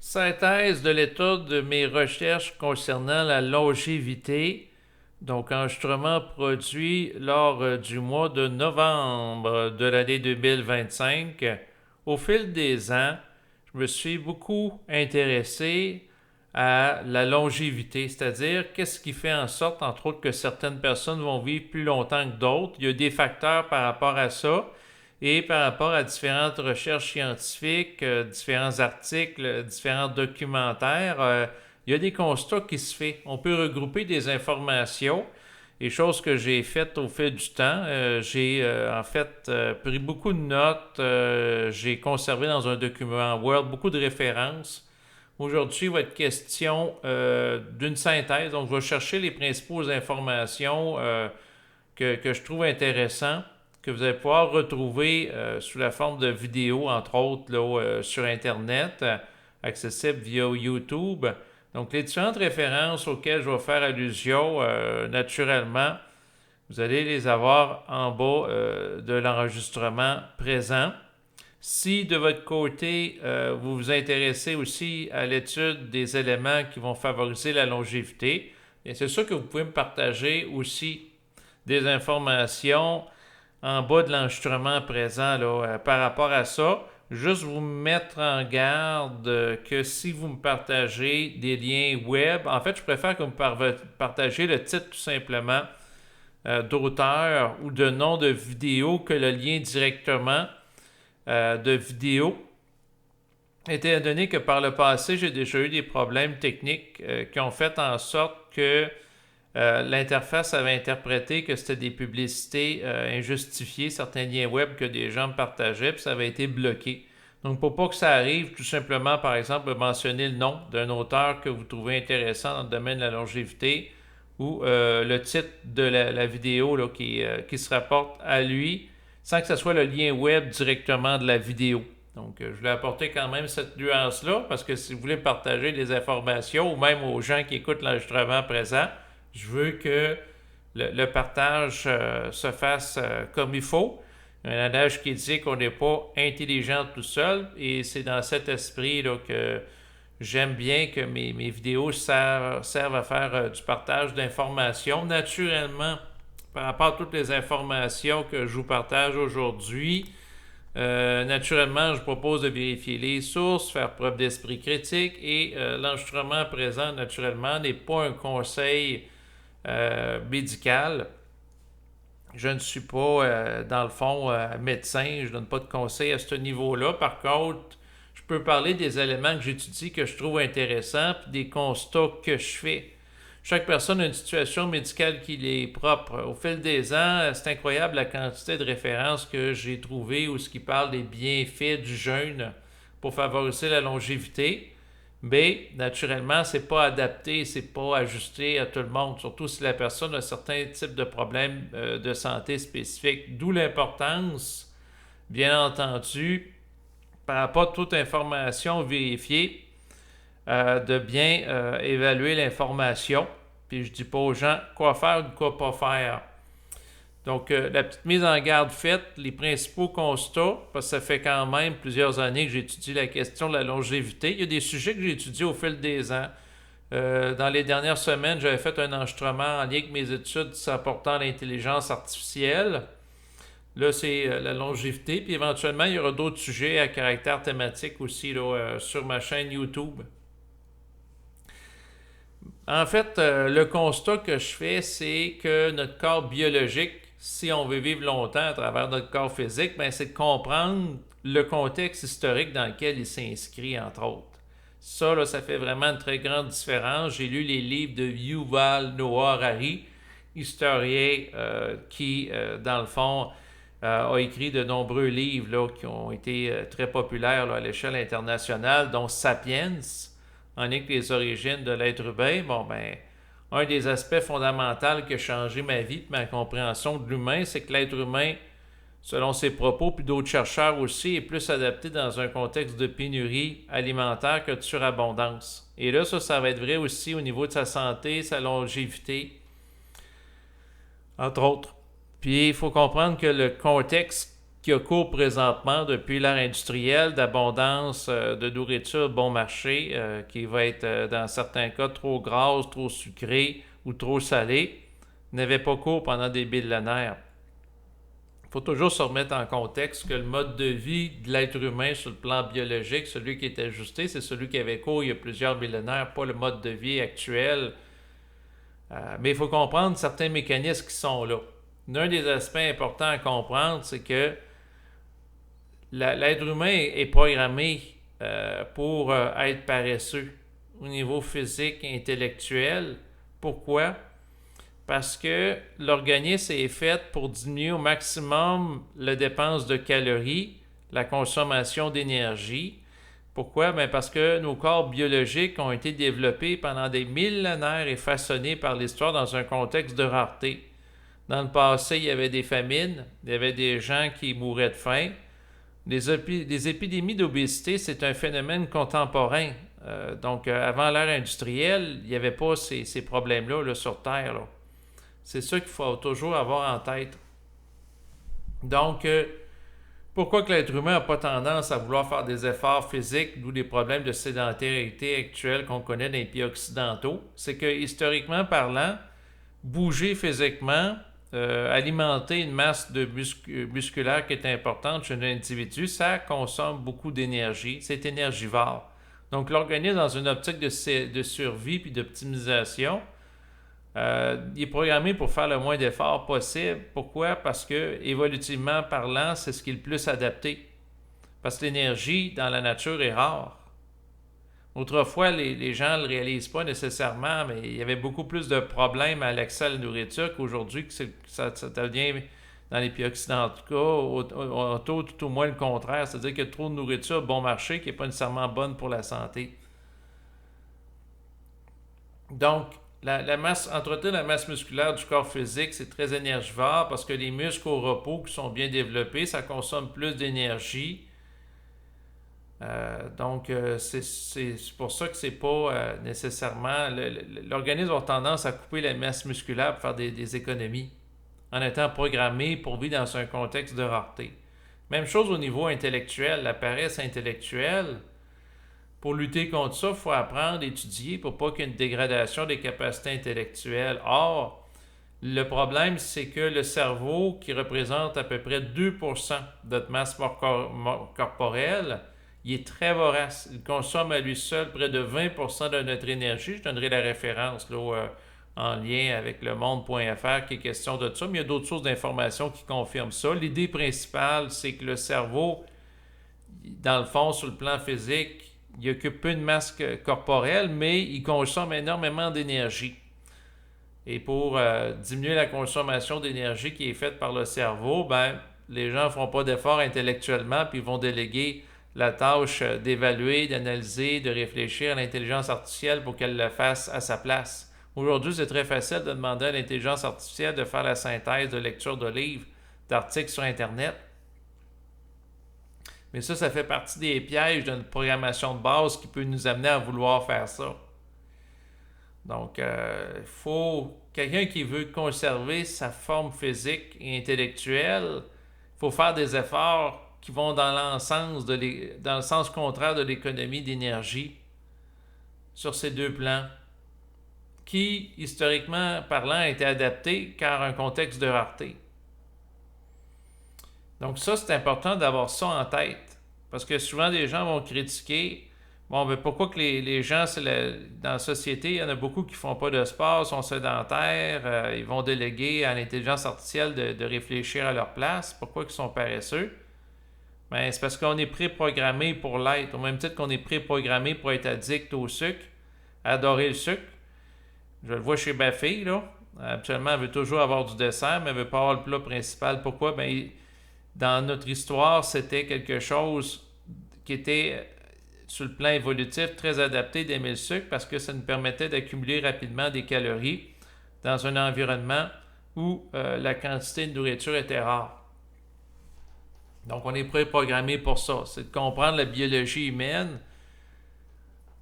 Synthèse de l'état de mes recherches concernant la longévité, donc enregistrement produit lors du mois de novembre de l'année 2025. Au fil des ans, je me suis beaucoup intéressé à la longévité, c'est-à-dire qu'est-ce qui fait en sorte, entre autres, que certaines personnes vont vivre plus longtemps que d'autres. Il y a des facteurs par rapport à ça. Et par rapport à différentes recherches scientifiques, différents articles, différents documentaires, il y a des constats qui se font. On peut regrouper des informations, et choses que j'ai faites au fil du temps. J'ai en fait pris beaucoup de notes, j'ai conservé dans un document Word beaucoup de références. Aujourd'hui, il va être question d'une synthèse. Donc, je vais chercher les principales informations que je trouve intéressantes, que vous allez pouvoir retrouver sous la forme de vidéos, entre autres, là, sur Internet, accessible via YouTube. Donc, les différentes références auxquelles je vais faire allusion, naturellement, vous allez les avoir en bas de l'enregistrement présent. Si de votre côté, vous vous intéressez aussi à l'étude des éléments qui vont favoriser la longévité, bien, c'est sûr que vous pouvez me partager aussi des informations en bas de l'enregistrement présent là, par rapport à ça. Juste vous mettre en garde que si vous me partagez des liens web, en fait, je préfère que vous me partagez le titre tout simplement d'auteur ou de nom de vidéo que le lien directement de vidéo, étant donné que par le passé, j'ai déjà eu des problèmes techniques qui ont fait en sorte que l'interface avait interprété que c'était des publicités injustifiées, certains liens web que des gens me partageaient, puis ça avait été bloqué. Donc, pour pas que ça arrive, tout simplement, par exemple, mentionner le nom d'un auteur que vous trouvez intéressant dans le domaine de la longévité ou le titre de la vidéo là, qui se rapporte à lui, sans que ce soit le lien web directement de la vidéo. Donc, je voulais apporter quand même cette nuance-là, parce que si vous voulez partager des informations, ou même aux gens qui écoutent l'enregistrement présent, je veux que le partage se fasse comme il faut. Il y a un adage qui dit qu'on n'est pas intelligent tout seul, et c'est dans cet esprit là, que j'aime bien que mes vidéos servent à faire du partage d'informations. Naturellement, par rapport à toutes les informations que je vous partage aujourd'hui, naturellement, je propose de vérifier les sources, faire preuve d'esprit critique, et l'enregistrement présent, naturellement, n'est pas un conseil médical. Je ne suis pas, dans le fond, médecin, je ne donne pas de conseils à ce niveau-là. Par contre, je peux parler des éléments que j'étudie, que je trouve intéressants, puis des constats que je fais. Chaque personne a une situation médicale qui lui est propre. Au fil des ans, c'est incroyable la quantité de références que j'ai trouvées où ce qui parle des bienfaits du jeûne pour favoriser la longévité. Mais naturellement, c'est pas adapté, c'est pas ajusté à tout le monde, surtout si la personne a certains types de problèmes de santé spécifiques. D'où l'importance, bien entendu, par rapport à toute information vérifiée, de bien évaluer l'information. Puis je dis pas aux gens quoi faire ou quoi pas faire. Donc, la petite mise en garde faite, les principaux constats, parce que ça fait quand même plusieurs années que j'étudie la question de la longévité. Il y a des sujets que j'ai étudiés au fil des ans. Dans les dernières semaines, j'avais fait un enregistrement en lien avec mes études s'apportant à l'intelligence artificielle. Là, c'est la longévité. Puis éventuellement, il y aura d'autres sujets à caractère thématique aussi là, sur ma chaîne YouTube. En fait, le constat que je fais, c'est que notre corps biologique, si on veut vivre longtemps à travers notre corps physique, ben, c'est de comprendre le contexte historique dans lequel il s'inscrit, entre autres. Ça, là, ça fait vraiment une très grande différence. J'ai lu les livres de Yuval Noah Harari, historien qui, dans le fond, a écrit de nombreux livres là, qui ont été très populaires là, à l'échelle internationale, dont Sapiens, en lien avec les origines de l'être humain. Bon, ben, un des aspects fondamentaux qui a changé ma vie et ma compréhension de l'humain, c'est que l'être humain, selon ses propos, puis d'autres chercheurs aussi, est plus adapté dans un contexte de pénurie alimentaire que de surabondance. Et là, ça va être vrai aussi au niveau de sa santé, sa longévité, entre autres. Puis, il faut comprendre que le contexte qui a cours présentement depuis l'ère industrielle d'abondance de nourriture bon marché, qui va être dans certains cas trop grasse, trop sucrée ou trop salée, n'avait pas cours pendant des millénaires. Il faut toujours se remettre en contexte que le mode de vie de l'être humain sur le plan biologique, celui qui est ajusté, c'est celui qui avait cours il y a plusieurs millénaires, pas le mode de vie actuel. Mais il faut comprendre certains mécanismes qui sont là. L'un des aspects importants à comprendre, c'est que l'être humain est programmé pour être paresseux au niveau physique et intellectuel. Pourquoi? Parce que l'organisme est fait pour diminuer au maximum la dépense de calories, la consommation d'énergie. Pourquoi? Bien parce que nos corps biologiques ont été développés pendant des millénaires et façonnés par l'histoire dans un contexte de rareté. Dans le passé, il y avait des famines, il y avait des gens qui mouraient de faim. Les épidémies d'obésité, c'est un phénomène contemporain. Donc, avant l'ère industrielle, il n'y avait pas ces problèmes-là là, sur Terre. Là. C'est ça qu'il faut toujours avoir en tête. Donc, pourquoi que l'être humain n'a pas tendance à vouloir faire des efforts physiques, d'où les problèmes de sédentarité actuels qu'on connaît dans les pays occidentaux? C'est que, historiquement parlant, bouger physiquement, alimenter une masse musculaire qui est importante chez un individu, ça consomme beaucoup d'énergie. C'est énergivore. Donc, l'organisme, dans une optique de survie puis d'optimisation, il est programmé pour faire le moins d'efforts possible. Pourquoi? Parce que, évolutivement parlant, c'est ce qui est le plus adapté. Parce que l'énergie dans la nature est rare. Autrefois, les gens ne le réalisent pas nécessairement, mais il y avait beaucoup plus de problèmes à l'accès à la nourriture qu'aujourd'hui, que ça devient dans les pays occidentaux, tout au moins le contraire. C'est-à-dire qu'il y a trop de nourriture bon marché qui n'est pas nécessairement bonne pour la santé. Donc, entretenir la masse musculaire du corps physique, c'est très énergivore parce que les muscles au repos qui sont bien développés, ça consomme plus d'énergie. Donc, c'est pour ça que c'est pas nécessairement... L'organisme a tendance à couper la masse musculaire pour faire des économies en étant programmé pour vivre dans un contexte de rareté. Même chose au niveau intellectuel, la paresse intellectuelle. Pour lutter contre ça, il faut apprendre, étudier pour pas qu'il y ait une dégradation des capacités intellectuelles. Or, le problème, c'est que le cerveau, qui représente à peu près 2% de notre masse corporelle, il est très vorace. Il consomme à lui seul près de 20% de notre énergie. Je donnerai la référence là, en lien avec le monde.fr qui est question de ça, mais il y a d'autres sources d'informations qui confirment ça. L'idée principale, c'est que le cerveau, dans le fond, sur le plan physique, il occupe peu de masse corporelle, mais il consomme énormément d'énergie. Et pour diminuer la consommation d'énergie qui est faite par le cerveau, ben, les gens ne feront pas d'efforts intellectuellement, puis ils vont déléguer la tâche d'évaluer, d'analyser, de réfléchir à l'intelligence artificielle pour qu'elle le fasse à sa place. Aujourd'hui, c'est très facile de demander à l'intelligence artificielle de faire la synthèse de lecture de livres, d'articles sur Internet. Mais ça fait partie des pièges d'une programmation de base qui peut nous amener à vouloir faire ça. Donc, il faut quelqu'un qui veut conserver sa forme physique et intellectuelle, il faut faire des efforts qui vont dans le sens contraire de l'économie d'énergie sur ces deux plans, qui, historiquement parlant, a été adapté car un contexte de rareté. Donc ça, c'est important d'avoir ça en tête, parce que souvent des gens vont critiquer, bon, mais pourquoi que les gens, dans la société, il y en a beaucoup qui ne font pas de sport, sont sédentaires, ils vont déléguer à l'intelligence artificielle de réfléchir à leur place, pourquoi ils sont paresseux? Bien, c'est parce qu'on est préprogrammé pour l'être, au même titre qu'on est préprogrammé pour être addict au sucre, adorer le sucre. Je le vois chez ma fille, là. Habituellement, elle veut toujours avoir du dessert, mais elle ne veut pas avoir le plat principal. Pourquoi? Bien, dans notre histoire, c'était quelque chose qui était, sur le plan évolutif, très adapté d'aimer le sucre parce que ça nous permettait d'accumuler rapidement des calories dans un environnement où la quantité de nourriture était rare. Donc, on est préprogrammé pour ça. C'est de comprendre la biologie humaine.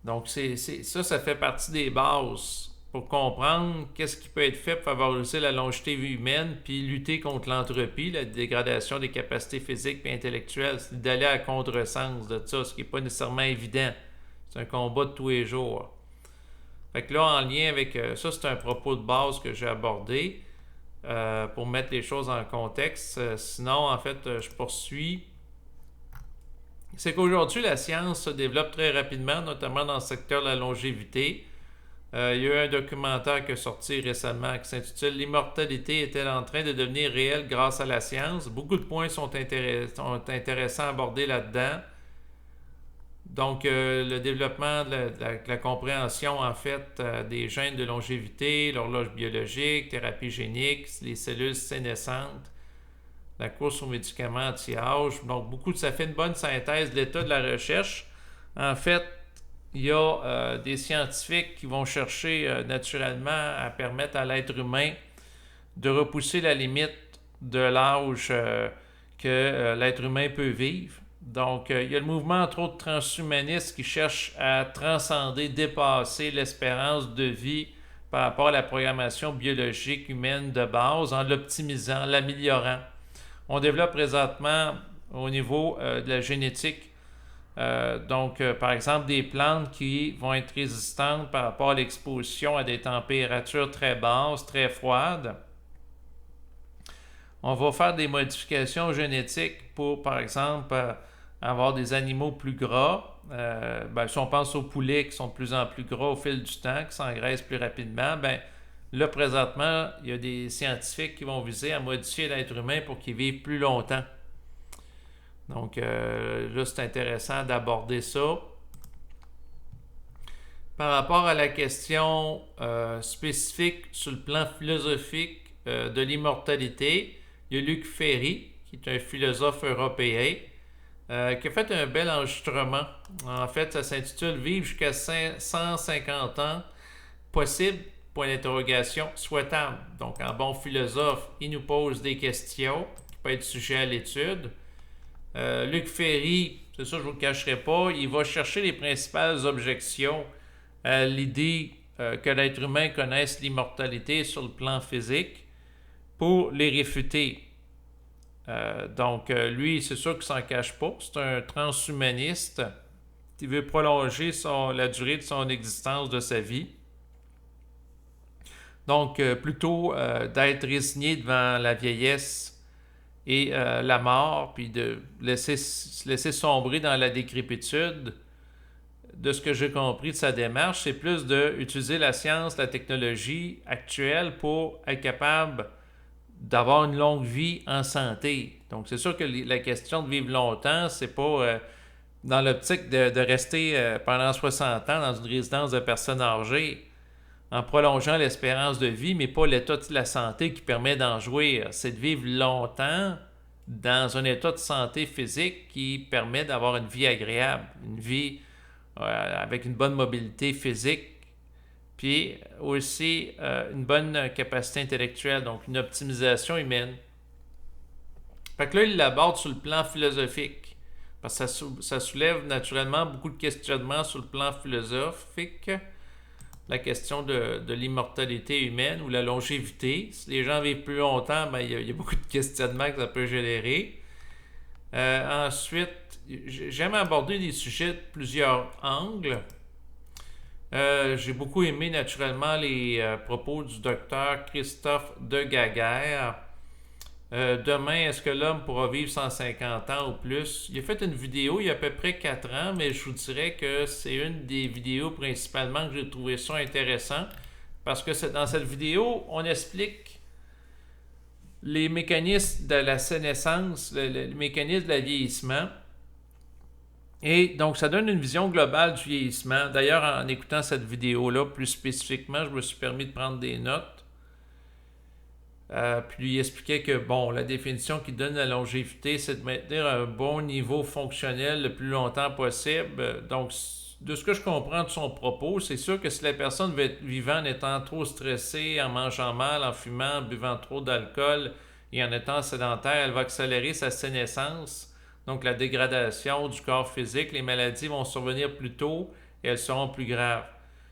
Donc, ça fait partie des bases pour comprendre qu'est-ce qui peut être fait pour favoriser la longévité humaine puis lutter contre l'entropie, la dégradation des capacités physiques et intellectuelles. C'est d'aller à contresens de ça, ce qui n'est pas nécessairement évident. C'est un combat de tous les jours. Fait que là, en lien avec ça, c'est un propos de base que j'ai abordé pour mettre les choses en contexte. Sinon, en fait, je poursuis. C'est qu'aujourd'hui, la science se développe très rapidement, notamment dans le secteur de la longévité. Il y a eu un documentaire qui est sorti récemment qui s'intitule L'immortalité est-elle en train de devenir réelle grâce à la science? Beaucoup de points sont intéressants à aborder là-dedans. Donc, le développement de la compréhension, en fait, des gènes de longévité, l'horloge biologique, thérapie génique, les cellules sénescentes, la course aux médicaments anti-âge. Donc, ça fait une bonne synthèse de l'état de la recherche. En fait, il y a des scientifiques qui vont chercher naturellement à permettre à l'être humain de repousser la limite de l'âge que l'être humain peut vivre. Donc, il y a le mouvement, entre autres, transhumaniste qui cherche à transcender, dépasser l'espérance de vie par rapport à la programmation biologique humaine de base en l'optimisant, l'améliorant. On développe présentement au niveau de la génétique par exemple, des plantes qui vont être résistantes par rapport à l'exposition à des températures très basses, très froides. On va faire des modifications génétiques pour, par exemple, avoir des animaux plus gras. Si on pense aux poulets qui sont de plus en plus gras au fil du temps, qui s'engraissent plus rapidement, là, présentement, il y a des scientifiques qui vont viser à modifier l'être humain pour qu'il vive plus longtemps. Donc, là, c'est intéressant d'aborder ça. Par rapport à la question spécifique sur le plan philosophique de l'immortalité, il y a Luc Ferry, qui est un philosophe européen, qui a fait un bel enregistrement. En fait, ça s'intitule « Vivre jusqu'à 150 ans, possible, point d'interrogation, souhaitable ». Donc, en bon philosophe, il nous pose des questions qui peuvent être sujets à l'étude. Luc Ferry, c'est ça, je ne vous le cacherai pas, il va chercher les principales objections à l'idée que l'être humain connaisse l'immortalité sur le plan physique pour les réfuter. Lui, c'est sûr qu'il ne s'en cache pas. C'est un transhumaniste qui veut prolonger la durée de son existence, de sa vie. Donc, plutôt d'être résigné devant la vieillesse et la mort, puis de se laisser sombrer dans la décrépitude, de ce que j'ai compris de sa démarche, c'est plus d'utiliser la science, la technologie actuelle pour être capable d'avoir une longue vie en santé. Donc, c'est sûr que la question de vivre longtemps, c'est pas dans l'optique de rester pendant 60 ans dans une résidence de personnes âgées en prolongeant l'espérance de vie, mais pas l'état de la santé qui permet d'en jouir. C'est de vivre longtemps dans un état de santé physique qui permet d'avoir une vie agréable, une vie avec une bonne mobilité physique, puis aussi une bonne capacité intellectuelle, donc une optimisation humaine. Fait que là, il l'aborde sur le plan philosophique, parce que ça soulève naturellement beaucoup de questionnements sur le plan philosophique, la question de l'immortalité humaine ou la longévité. Si les gens vivent plus longtemps, il y a beaucoup de questionnements que ça peut générer. Ensuite, j'aime aborder des sujets de plusieurs angles. J'ai beaucoup aimé naturellement les propos du docteur Christophe Degaguerre. Demain, est-ce que l'homme pourra vivre 150 ans ou plus? Il a fait une vidéo il y a à peu près 4 ans, mais je vous dirais que c'est une des vidéos principalement que j'ai trouvé ça intéressant, parce que dans cette vidéo, on explique les mécanismes de la sénescence, les mécanismes de la vieillissement. Et donc, ça donne une vision globale du vieillissement. D'ailleurs, en écoutant cette vidéo-là, plus spécifiquement, je me suis permis de prendre des notes. Puis il expliquait que, la définition qu'il donne de la longévité, c'est de maintenir un bon niveau fonctionnel le plus longtemps possible. Donc, de ce que je comprends de son propos, c'est sûr que si la personne veut être vivante en étant trop stressée, en mangeant mal, en fumant, en buvant trop d'alcool et en étant sédentaire, elle va accélérer sa sénescence. Donc, la dégradation du corps physique, les maladies vont survenir plus tôt et elles seront plus graves.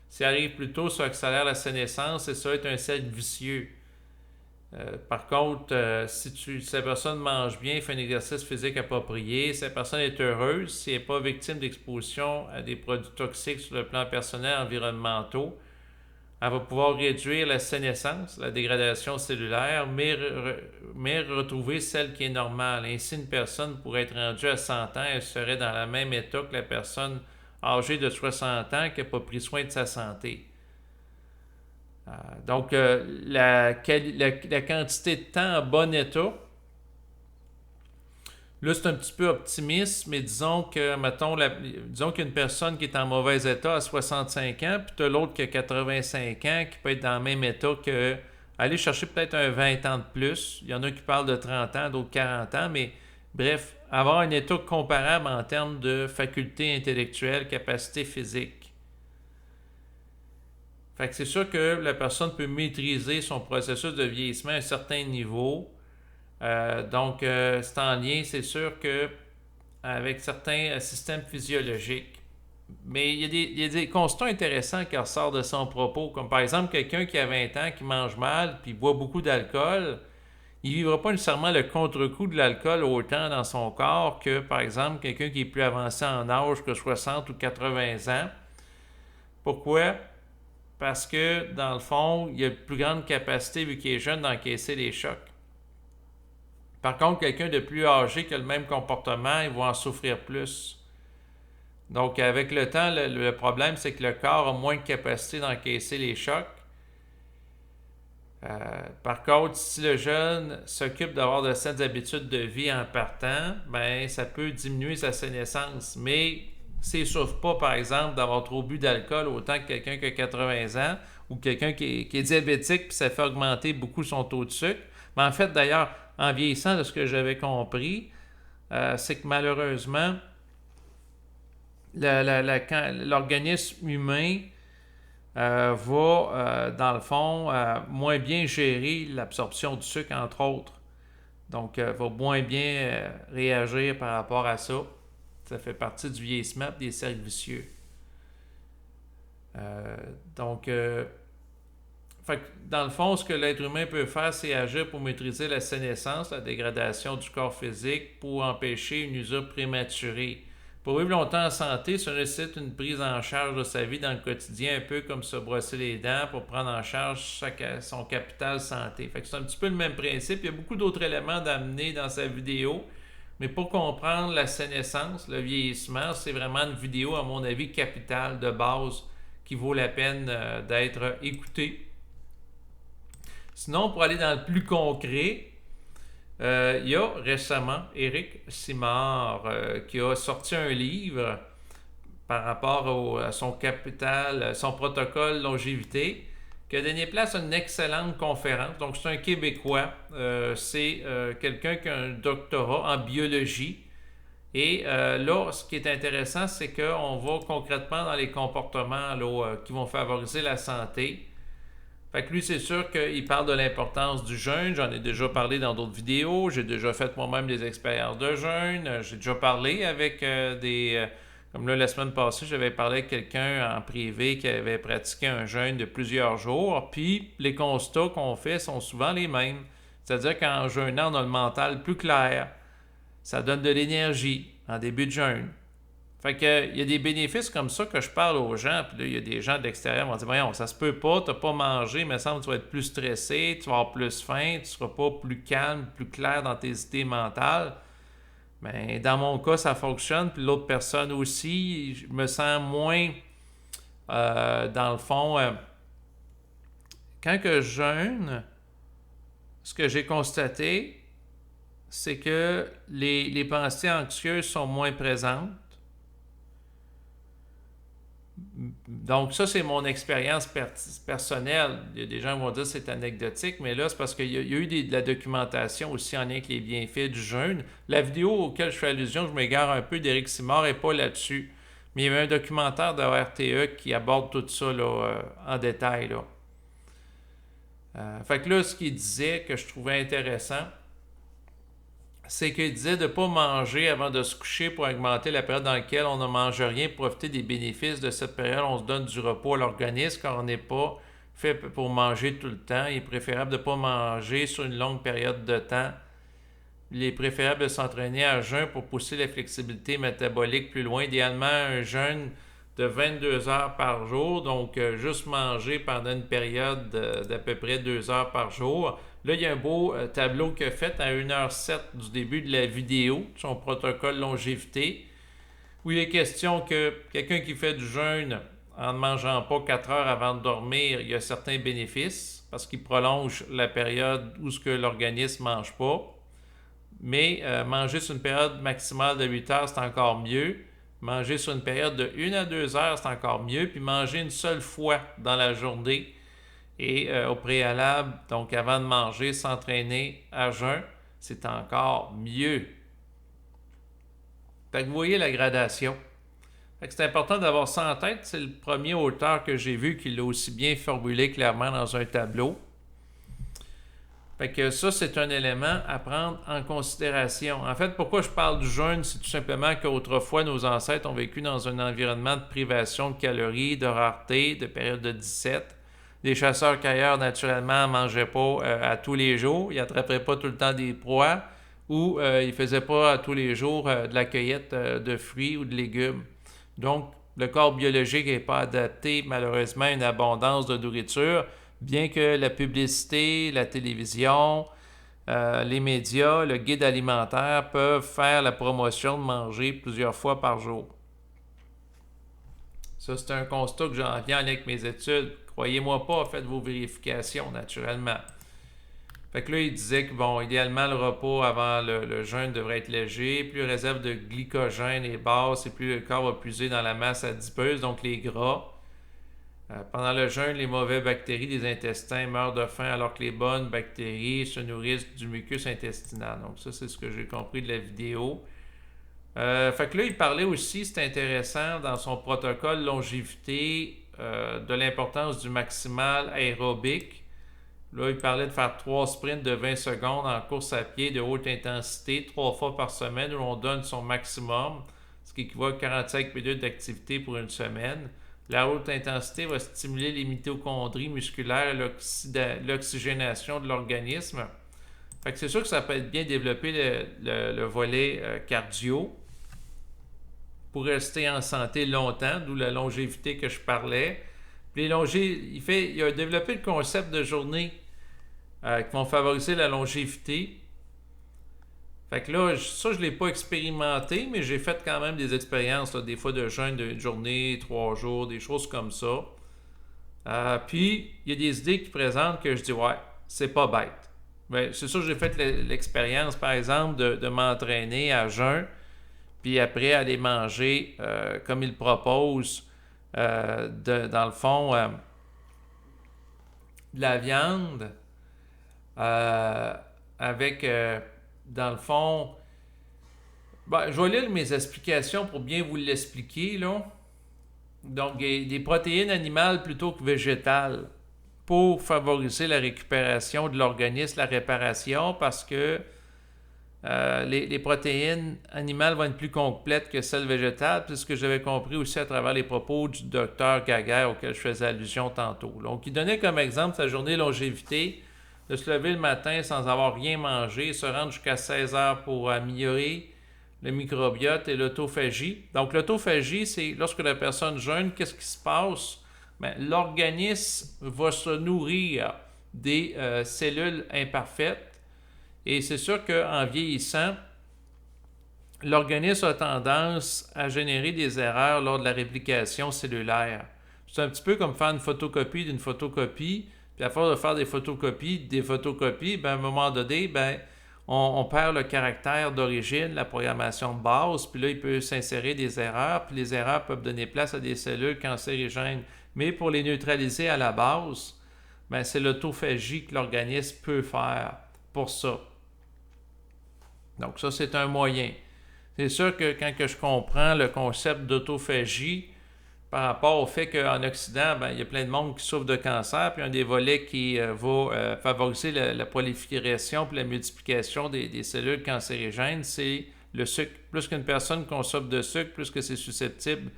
S'il arrive plus tôt, ça accélère la sénescence et ça va être un cercle vicieux. Par contre, si la personne mange bien, fait un exercice physique approprié, si la personne est heureuse, si elle n'est pas victime d'exposition à des produits toxiques sur le plan personnel, environnementaux, elle va pouvoir réduire la sénescence, la dégradation cellulaire, mais retrouver celle qui est normale. Ainsi, une personne pourrait être rendue à 100 ans, elle serait dans le même état que la personne âgée de 60 ans qui n'a pas pris soin de sa santé. Donc, la quantité de temps en bon état, là, c'est un petit peu optimiste, mais disons que, mettons, disons qu'il y a une personne qui est en mauvais état à 65 ans, puis tu as l'autre qui a 85 ans, qui peut être dans le même état que. Aller chercher peut-être un 20 ans de plus. Il y en a qui parlent de 30 ans, d'autres 40 ans, mais bref, avoir un état comparable en termes de faculté intellectuelle, capacité physique. Fait que c'est sûr que la personne peut maîtriser son processus de vieillissement à un certain niveau. Donc, c'est en lien, c'est sûr que avec certains systèmes physiologiques. Mais il y a des constats intéressants qui ressortent de son propos, comme par exemple quelqu'un qui a 20 ans, qui mange mal, puis boit beaucoup d'alcool, il ne vivra pas nécessairement le contre-coup de l'alcool autant dans son corps que, par exemple, quelqu'un qui est plus avancé en âge que 60 ou 80 ans. Pourquoi? Parce que, dans le fond, il y a une plus grande capacité, vu qu'il est jeune, d'encaisser les chocs. Par contre, quelqu'un de plus âgé qui a le même comportement, il va en souffrir plus. Donc, avec le temps, le problème, c'est que le corps a moins de capacité d'encaisser les chocs. Par contre, si le jeune s'occupe d'avoir de saines habitudes de vie en partant, ben ça peut diminuer sa sénescence. Mais s'il ne souffre pas, par exemple, d'avoir trop bu d'alcool autant que quelqu'un qui a 80 ans ou quelqu'un qui est diabétique, puis ça fait augmenter beaucoup son taux de sucre. Mais en fait, d'ailleurs, en vieillissant, de ce que j'avais compris, c'est que malheureusement, l'organisme humain va, dans le fond, moins bien gérer l'absorption du sucre, entre autres. Donc, va moins bien réagir par rapport à ça. Ça fait partie du vieillissement et des cercles vicieux. Donc, fait que dans le fond, ce que l'être humain peut faire, c'est agir pour maîtriser la sénescence, la dégradation du corps physique, pour empêcher une usure prématurée. Pour vivre longtemps en santé, ça nécessite une prise en charge de sa vie dans le quotidien, un peu comme se brosser les dents pour prendre en charge son capital santé. Fait que c'est un petit peu le même principe. Il y a beaucoup d'autres éléments d'amener dans sa vidéo, mais pour comprendre la sénescence, le vieillissement, c'est vraiment une vidéo, à mon avis, capitale, de base, qui vaut la peine d'être écoutée. Sinon, pour aller dans le plus concret, il y a récemment Éric Simard qui a sorti un livre par rapport à son capital, son protocole longévité, qui a donné place à une excellente conférence. Donc, c'est un Québécois. C'est quelqu'un qui a un doctorat en biologie. Et là, ce qui est intéressant, c'est qu'on va concrètement dans les comportements là, qui vont favoriser la santé. Fait que lui, c'est sûr qu'il parle de l'importance du jeûne. J'en ai déjà parlé dans d'autres vidéos. J'ai déjà fait moi-même des expériences de jeûne. J'ai déjà parlé avec comme là, la semaine passée, j'avais parlé avec quelqu'un en privé qui avait pratiqué un jeûne de plusieurs jours. Puis, les constats qu'on fait sont souvent les mêmes. C'est-à-dire qu'en jeûnant, on a le mental plus clair. Ça donne de l'énergie en début de jeûne. Fait que il y a des bénéfices comme ça que je parle aux gens, puis là, il y a des gens de l'extérieur qui vont dire voyons, ça se peut pas, t'as pas mangé, mais ça semble que tu vas être plus stressé, tu vas avoir plus faim, tu seras pas plus calme, plus clair dans tes idées mentales. Mais dans mon cas, ça fonctionne, puis l'autre personne aussi, je me sens moins dans le fond. Quand que je jeûne, ce que j'ai constaté, c'est que les pensées anxieuses sont moins présentes. Donc, ça, c'est mon expérience personnelle. Il y a des gens qui vont dire que c'est anecdotique, mais là, c'est parce qu'il y a eu de la documentation aussi en lien avec les bienfaits du jeûne. La vidéo auquel je fais allusion, je m'égare un peu d'Éric Simard, n'est pas là-dessus. Mais il y avait un documentaire de RTE qui aborde tout ça là, en détail. Là. Fait que là, ce qu'il disait que je trouvais intéressant, c'est qu'il disait de ne pas manger avant de se coucher pour augmenter la période dans laquelle on ne mange rien, profiter des bénéfices de cette période. On se donne du repos à l'organisme car on n'est pas fait pour manger tout le temps. Il est préférable de ne pas manger sur une longue période de temps. Il est préférable de s'entraîner à jeun pour pousser la flexibilité métabolique plus loin. Idéalement, un jeûne de 22 heures par jour, donc juste manger pendant une période d'à peu près 2 heures par jour. Là, il y a un beau tableau qu'il a fait à 1h07 du début de la vidéo, son protocole longévité, où il est question que quelqu'un qui fait du jeûne en ne mangeant pas 4 heures avant de dormir, il y a certains bénéfices, parce qu'il prolonge la période où ce que l'organisme ne mange pas. Mais manger sur une période maximale de 8 heures, c'est encore mieux. Manger sur une période de 1 à 2 heures, c'est encore mieux. Puis manger une seule fois dans la journée et au préalable, donc avant de manger, s'entraîner à jeun, c'est encore mieux. Fait que vous voyez la gradation. Fait que c'est important d'avoir ça en tête. C'est le premier auteur que j'ai vu qui l'a aussi bien formulé clairement dans un tableau. Fait que ça, c'est un élément à prendre en considération. En fait, pourquoi je parle du jeûne, c'est tout simplement qu'autrefois, nos ancêtres ont vécu dans un environnement de privation de calories, de rareté, de période de 17. Les chasseurs-cueilleurs, naturellement, ne mangeaient pas à tous les jours. Ils n'attrapaient pas tout le temps des proies ou ils ne faisaient pas à tous les jours de la cueillette de fruits ou de légumes. Donc, le corps biologique n'est pas adapté, malheureusement, à une abondance de nourriture. Bien que la publicité, la télévision, les médias, le guide alimentaire peuvent faire la promotion de manger plusieurs fois par jour. Ça, c'est un constat que j'en viens avec mes études. Croyez-moi pas, faites vos vérifications naturellement. Fait que là, il disait que, bon, idéalement, le repas avant le jeûne devrait être léger. Plus la réserve de glycogène est basse et plus le corps va puiser dans la masse adipeuse, donc les gras. Pendant le jeûne, les mauvaises bactéries des intestins meurent de faim alors que les bonnes bactéries se nourrissent du mucus intestinal. Donc ça, c'est ce que j'ai compris de la vidéo. Fait que là, il parlait aussi, c'est intéressant, dans son protocole longévité, de l'importance du maximal aérobique. Là, il parlait de faire 3 sprints de 20 secondes en course à pied de haute intensité 3 fois par semaine où on donne son maximum, ce qui équivaut à 45 minutes d'activité pour une semaine. La haute intensité va stimuler les mitochondries musculaires et l'oxygénation de l'organisme. Fait que c'est sûr que ça peut être bien développer le volet cardio pour rester en santé longtemps, d'où la longévité que je parlais. Puis il a développé le concept de journée qui vont favoriser la longévité. Fait que là, ça, je ne l'ai pas expérimenté, mais j'ai fait quand même des expériences, là, des fois de jeûne d'une journée, 3 jours, des choses comme ça. Puis, il y a des idées qui présentent que je dis, ouais, c'est pas bête. Ben, c'est sûr, j'ai fait l'expérience, par exemple, de m'entraîner à jeun, puis après aller manger, comme il propose, dans le fond, de la viande avec... dans le fond, je vais lire mes explications pour bien vous l'expliquer, là. Donc, des protéines animales plutôt que végétales pour favoriser la récupération de l'organisme, la réparation, parce que les protéines animales vont être plus complètes que celles végétales, c'est ce que j'avais compris aussi à travers les propos du docteur Gaguerre auquel je faisais allusion tantôt. Donc, il donnait comme exemple sa journée de longévité, de se lever le matin sans avoir rien mangé, se rendre jusqu'à 16 heures pour améliorer le microbiote et l'autophagie. Donc, l'autophagie, c'est lorsque la personne jeûne, qu'est-ce qui se passe? Bien, l'organisme va se nourrir des cellules imparfaites et c'est sûr qu'en vieillissant, l'organisme a tendance à générer des erreurs lors de la réplication cellulaire. C'est un petit peu comme faire une photocopie d'une photocopie. Puis à force de faire des photocopies, ben, à un moment donné, ben, on perd le caractère d'origine, la programmation de base, puis là, il peut s'insérer des erreurs, puis les erreurs peuvent donner place à des cellules cancérigènes. Mais pour les neutraliser à la base, ben, c'est l'autophagie que l'organisme peut faire pour ça. Donc ça, c'est un moyen. C'est sûr que quand je comprends le concept d'autophagie, par rapport au fait qu'en Occident, ben, il y a plein de monde qui souffre de cancer, puis un des volets qui va favoriser la prolifération et la multiplication des cellules cancérigènes, c'est le sucre. Plus qu'une personne consomme de sucre, plus que c'est susceptible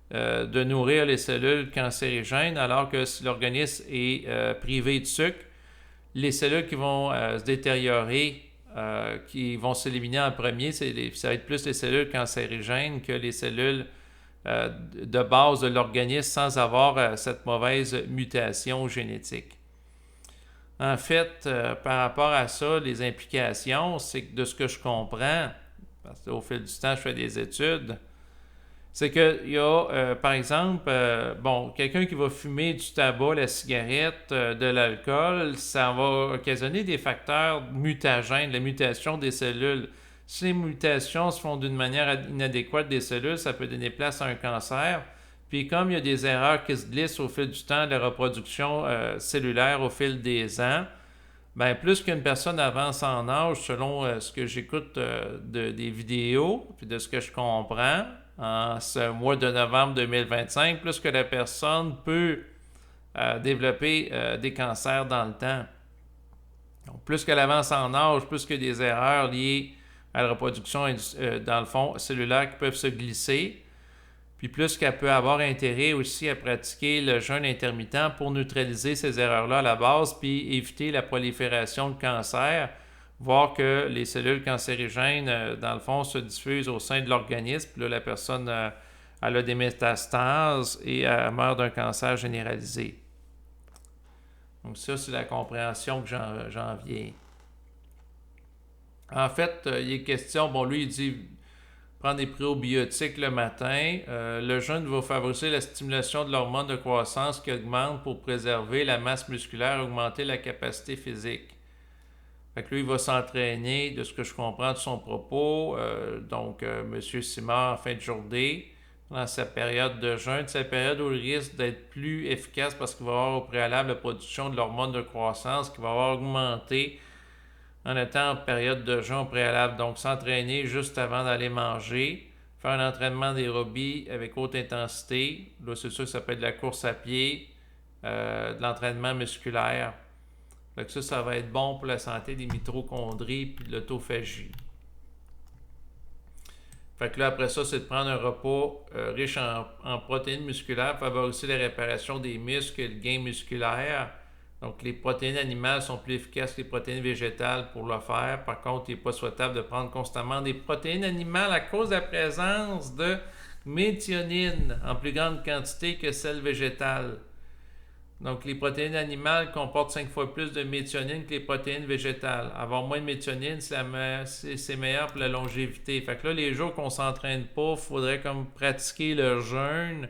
de nourrir les cellules cancérigènes, alors que si l'organisme est privé de sucre, les cellules qui vont se détériorer, qui vont s'éliminer en premier, ça va être plus les cellules cancérigènes que les cellules de base de l'organisme sans avoir cette mauvaise mutation génétique. En fait, par rapport à ça, les implications, c'est que de ce que je comprends, parce qu'au fil du temps, je fais des études, c'est qu'il y a, par exemple, quelqu'un qui va fumer du tabac, la cigarette, de l'alcool, ça va occasionner des facteurs mutagènes, la mutation des cellules. Si les mutations se font d'une manière inadéquate des cellules, ça peut donner place à un cancer. Puis comme il y a des erreurs qui se glissent au fil du temps de la reproduction cellulaire au fil des ans, ben plus qu'une personne avance en âge, selon ce que j'écoute des vidéos, puis de ce que je comprends, en ce mois de novembre 2025, plus que la personne peut développer des cancers dans le temps. Donc, plus qu'elle avance en âge, plus que des erreurs liées à la reproduction, dans le fond, cellulaire qui peuvent se glisser, puis plus qu'elle peut avoir intérêt aussi à pratiquer le jeûne intermittent pour neutraliser ces erreurs-là à la base, puis éviter la prolifération de cancer, voir que les cellules cancérigènes, dans le fond, se diffusent au sein de l'organisme, puis là, la personne elle a des métastases et elle meurt d'un cancer généralisé. Donc ça, c'est la compréhension que j'en viens. En fait, il est question, lui, il dit prendre des probiotiques le matin. Le jeûne va favoriser la stimulation de l'hormone de croissance qui augmente pour préserver la masse musculaire et augmenter la capacité physique. Fait que lui, il va s'entraîner, de ce que je comprends de son propos. M. Simard, en fin de journée, dans sa période de jeûne, c'est la période où il risque d'être plus efficace parce qu'il va avoir au préalable la production de l'hormone de croissance qui va avoir augmenté en étant en période de jeûne au préalable. Donc, s'entraîner juste avant d'aller manger, faire un entraînement d'aérobie avec haute intensité. Là, c'est sûr que ça peut être de la course à pied, de l'entraînement musculaire. Donc ça va être bon pour la santé des mitochondries et de l'autophagie. Fait que là, après ça, c'est de prendre un repas riche en protéines musculaires, favoriser la réparation des muscles et le gain musculaire. Donc, les protéines animales sont plus efficaces que les protéines végétales pour le faire. Par contre, il n'est pas souhaitable de prendre constamment des protéines animales à cause de la présence de méthionine en plus grande quantité que celles végétales. Donc, les protéines animales comportent 5 fois plus de méthionine que les protéines végétales. Avoir moins de méthionine, c'est meilleur pour la longévité. Fait que là, les jours qu'on ne s'entraîne pas, il faudrait comme pratiquer le jeûne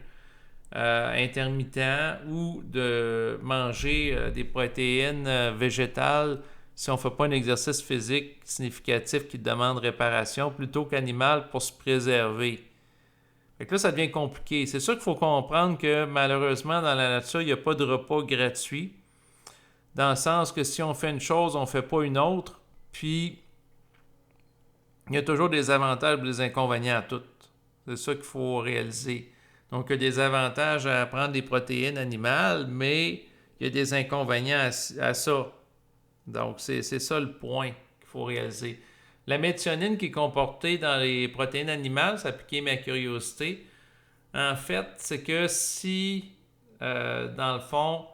intermittent ou de manger des protéines végétales si on ne fait pas un exercice physique significatif qui demande réparation plutôt qu'animal pour se préserver. Fait que là, ça devient compliqué. C'est sûr qu'il faut comprendre que malheureusement, dans la nature, il n'y a pas de repas gratuit. Dans le sens que si on fait une chose, on ne fait pas une autre. Puis, il y a toujours des avantages et des inconvénients à tout. C'est ça qu'il faut réaliser. Donc, il y a des avantages à prendre des protéines animales, mais il y a des inconvénients à ça. Donc, c'est ça le point qu'il faut réaliser. La méthionine qui est comportée dans les protéines animales, ça a piqué ma curiosité. En fait, c'est que si, dans le fond,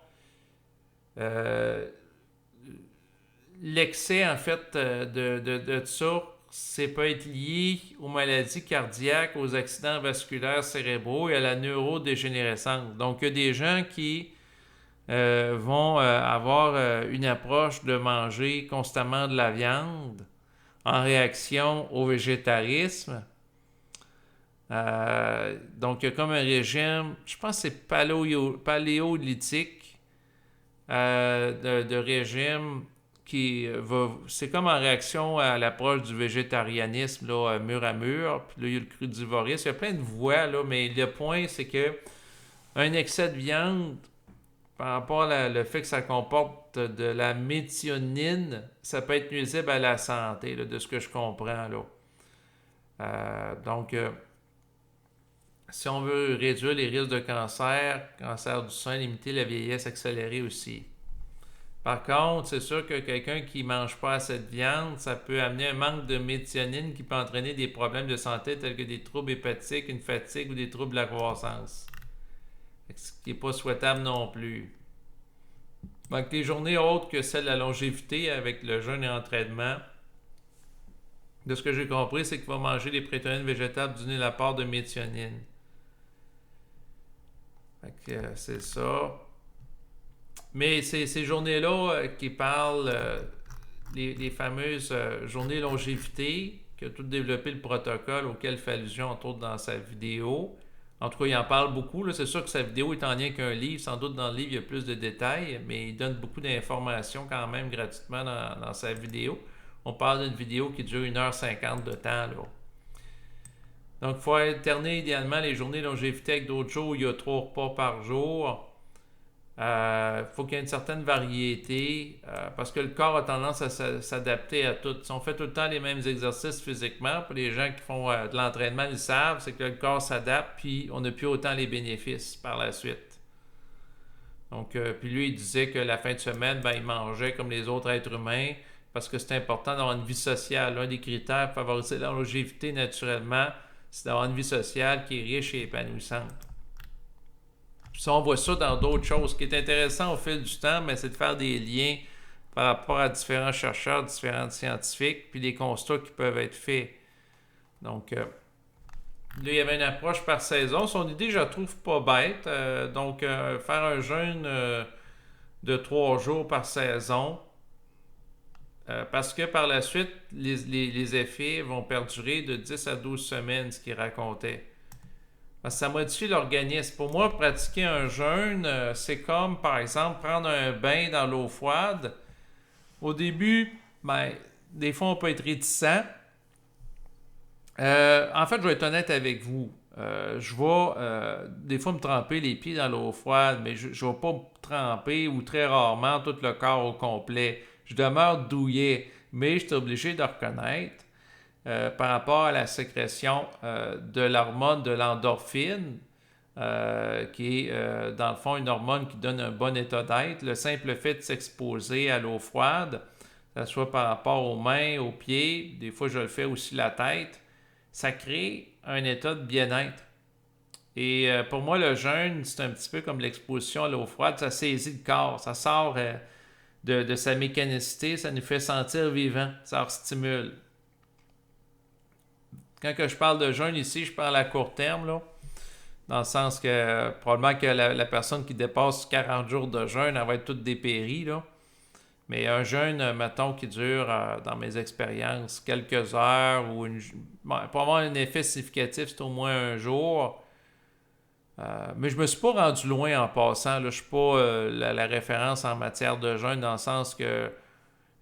l'excès, en fait, de ça, ça peut être lié aux maladies cardiaques, aux accidents vasculaires cérébraux et à la neurodégénérescence. Donc, il y a des gens qui vont avoir une approche de manger constamment de la viande en réaction au végétarisme. Donc, il y a comme un régime, je pense que c'est paléolithique, de régime qui va... C'est comme en réaction à l'approche du végétarianisme, là, mur à mur. Puis là, il y a le crudivorisme. Il y a plein de voies, là, mais le point, c'est que un excès de viande, par rapport au fait que ça comporte de la méthionine, ça peut être nuisible à la santé, là, de ce que je comprends. Là. Si on veut réduire les risques de cancer du sein, limiter la vieillesse accélérée aussi. Par contre, c'est sûr que quelqu'un qui ne mange pas assez de viande, ça peut amener un manque de méthionine qui peut entraîner des problèmes de santé tels que des troubles hépatiques, une fatigue ou des troubles de la croissance. Ce qui n'est pas souhaitable non plus. Donc, les journées autres que celles de la longévité avec le jeûne et l'entraînement, de ce que j'ai compris, c'est qu'il va manger des protéines végétales donner la part de méthionine. C'est ça. Mais ces journées-là qui parlent, les fameuses journées longévité, qui a tout développé le protocole auquel il fait allusion, entre autres, dans sa vidéo. En tout cas, il en parle beaucoup. C'est sûr que sa vidéo est en lien qu'un livre. Sans doute, dans le livre, il y a plus de détails, mais il donne beaucoup d'informations quand même gratuitement dans sa vidéo. On parle d'une vidéo qui dure 1h50 de temps, là. Donc, il faut alterner idéalement les journées de longévité avec d'autres jours où il y a 3 repas par jour. Faut qu'il y ait une certaine variété parce que le corps a tendance à s'adapter à tout. Si on fait tout le temps les mêmes exercices physiquement, pour les gens qui font de l'entraînement, ils savent, c'est que le corps s'adapte puis on n'a plus autant les bénéfices par la suite. Donc, puis lui, il disait que la fin de semaine, il mangeait comme les autres êtres humains parce que c'est important d'avoir une vie sociale. L'un des critères pour favoriser la longévité naturellement, c'est d'avoir une vie sociale qui est riche et épanouissante. Puis on voit ça dans d'autres choses. Ce qui est intéressant au fil du temps, c'est de faire des liens par rapport à différents chercheurs, différents scientifiques, puis des constats qui peuvent être faits. Donc, là, il y avait une approche par saison. Son idée, je la trouve pas bête. Donc, faire un jeûne de 3 jours par saison, parce que par la suite, les effets vont perdurer de 10 à 12 semaines, ce qu'il racontait. Parce que ça modifie l'organisme. Pour moi, pratiquer un jeûne, c'est comme, par exemple, prendre un bain dans l'eau froide. Au début, des fois, on peut être réticent. En fait, je vais être honnête avec vous. Je vais, des fois, me tremper les pieds dans l'eau froide, mais je ne vais pas me tremper ou très rarement tout le corps au complet. Je demeure douillet, mais je suis obligé de reconnaître par rapport à la sécrétion de l'hormone de l'endorphine, qui est dans le fond une hormone qui donne un bon état d'être. Le simple fait de s'exposer à l'eau froide, que ce soit par rapport aux mains, aux pieds, des fois je le fais aussi la tête, ça crée un état de bien-être. Et pour moi, le jeûne, c'est un petit peu comme l'exposition à l'eau froide, ça saisit le corps, ça sort de sa mécanicité, ça nous fait sentir vivant, ça stimule. Quand que je parle de jeûne ici, je parle à court terme, là, dans le sens que probablement que la personne qui dépasse 40 jours de jeûne, elle va être toute dépérie, là. Mais un jeûne, mettons, qui dure, dans mes expériences, quelques heures ou pour avoir un effet significatif, c'est au moins un jour. Mais je me suis pas rendu loin en passant. Là. Je suis pas la référence en matière de jeûne dans le sens que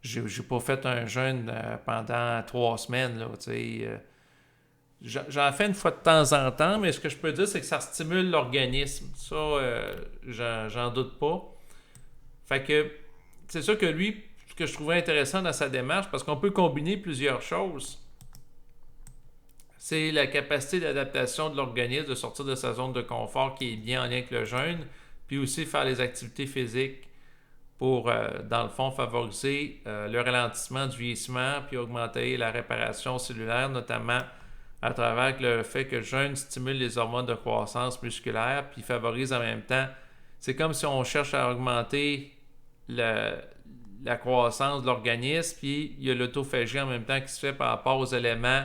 j'ai pas fait un jeûne pendant 3 semaines. Là, j'en fais une fois de temps en temps, mais ce que je peux dire, c'est que ça stimule l'organisme. Ça, j'en doute pas. Fait que c'est sûr que lui, ce que je trouvais intéressant dans sa démarche, parce qu'on peut combiner plusieurs choses, c'est la capacité d'adaptation de l'organisme, de sortir de sa zone de confort qui est bien en lien avec le jeûne, puis aussi faire les activités physiques pour, dans le fond, favoriser le ralentissement du vieillissement, puis augmenter la réparation cellulaire, notamment à travers le fait que le jeûne stimule les hormones de croissance musculaire, puis favorise en même temps. C'est comme si on cherche à augmenter la croissance de l'organisme, puis il y a l'autophagie en même temps qui se fait par rapport aux éléments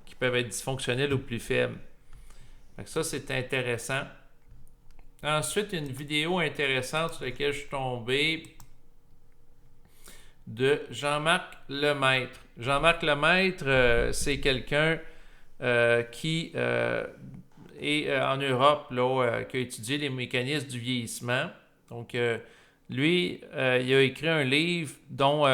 qui peuvent être dysfonctionnels ou plus faibles. Donc ça, c'est intéressant. Ensuite, une vidéo intéressante sur laquelle je suis tombé de Jean-Marc Lemaître. Jean-Marc Lemaître, c'est quelqu'un qui est en Europe, là, qui a étudié les mécanismes du vieillissement. Donc, lui, il a écrit un livre dont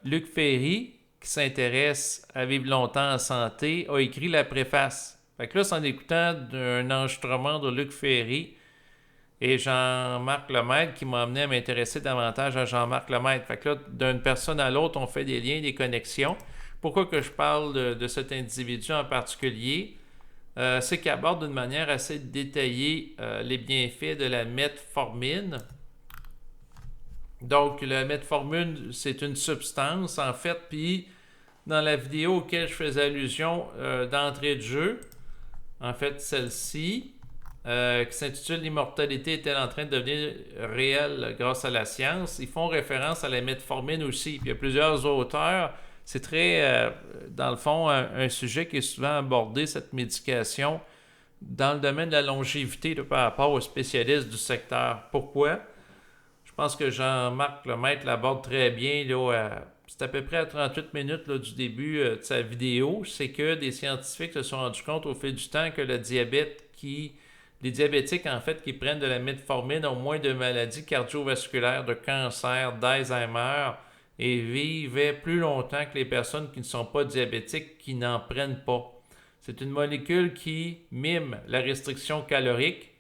Luc Ferry, qui s'intéresse à vivre longtemps en santé, a écrit la préface. Fait que là, c'est en écoutant d'un enregistrement de Luc Ferry et Jean-Marc Lemaître qui m'a amené à m'intéresser davantage à Jean-Marc Lemaître. Fait que là, d'une personne à l'autre, on fait des liens, des connexions. Pourquoi que je parle de cet individu en particulier? c'est qu'il aborde d'une manière assez détaillée les bienfaits de la metformine. Donc, la metformine, c'est une substance, en fait, puis dans la vidéo auquel je faisais allusion d'entrée de jeu, en fait, celle-ci, qui s'intitule L'immortalité est-elle en train de devenir réelle grâce à la science, ils font référence à la metformine aussi. Puis il y a plusieurs auteurs. C'est très, dans le fond, un sujet qui est souvent abordé, cette médication, dans le domaine de la longévité par rapport aux spécialistes du secteur. Pourquoi? Je pense que Jean-Marc Lemaître l'aborde très bien. C'est à peu près à 38 minutes du début de sa vidéo. C'est que des scientifiques se sont rendus compte au fil du temps que le diabète les diabétiques, en fait, qui prennent de la metformine ont moins de maladies cardiovasculaires, de cancer, d'Alzheimer et vivaient plus longtemps que les personnes qui ne sont pas diabétiques, qui n'en prennent pas. C'est une molécule qui mime la restriction calorique.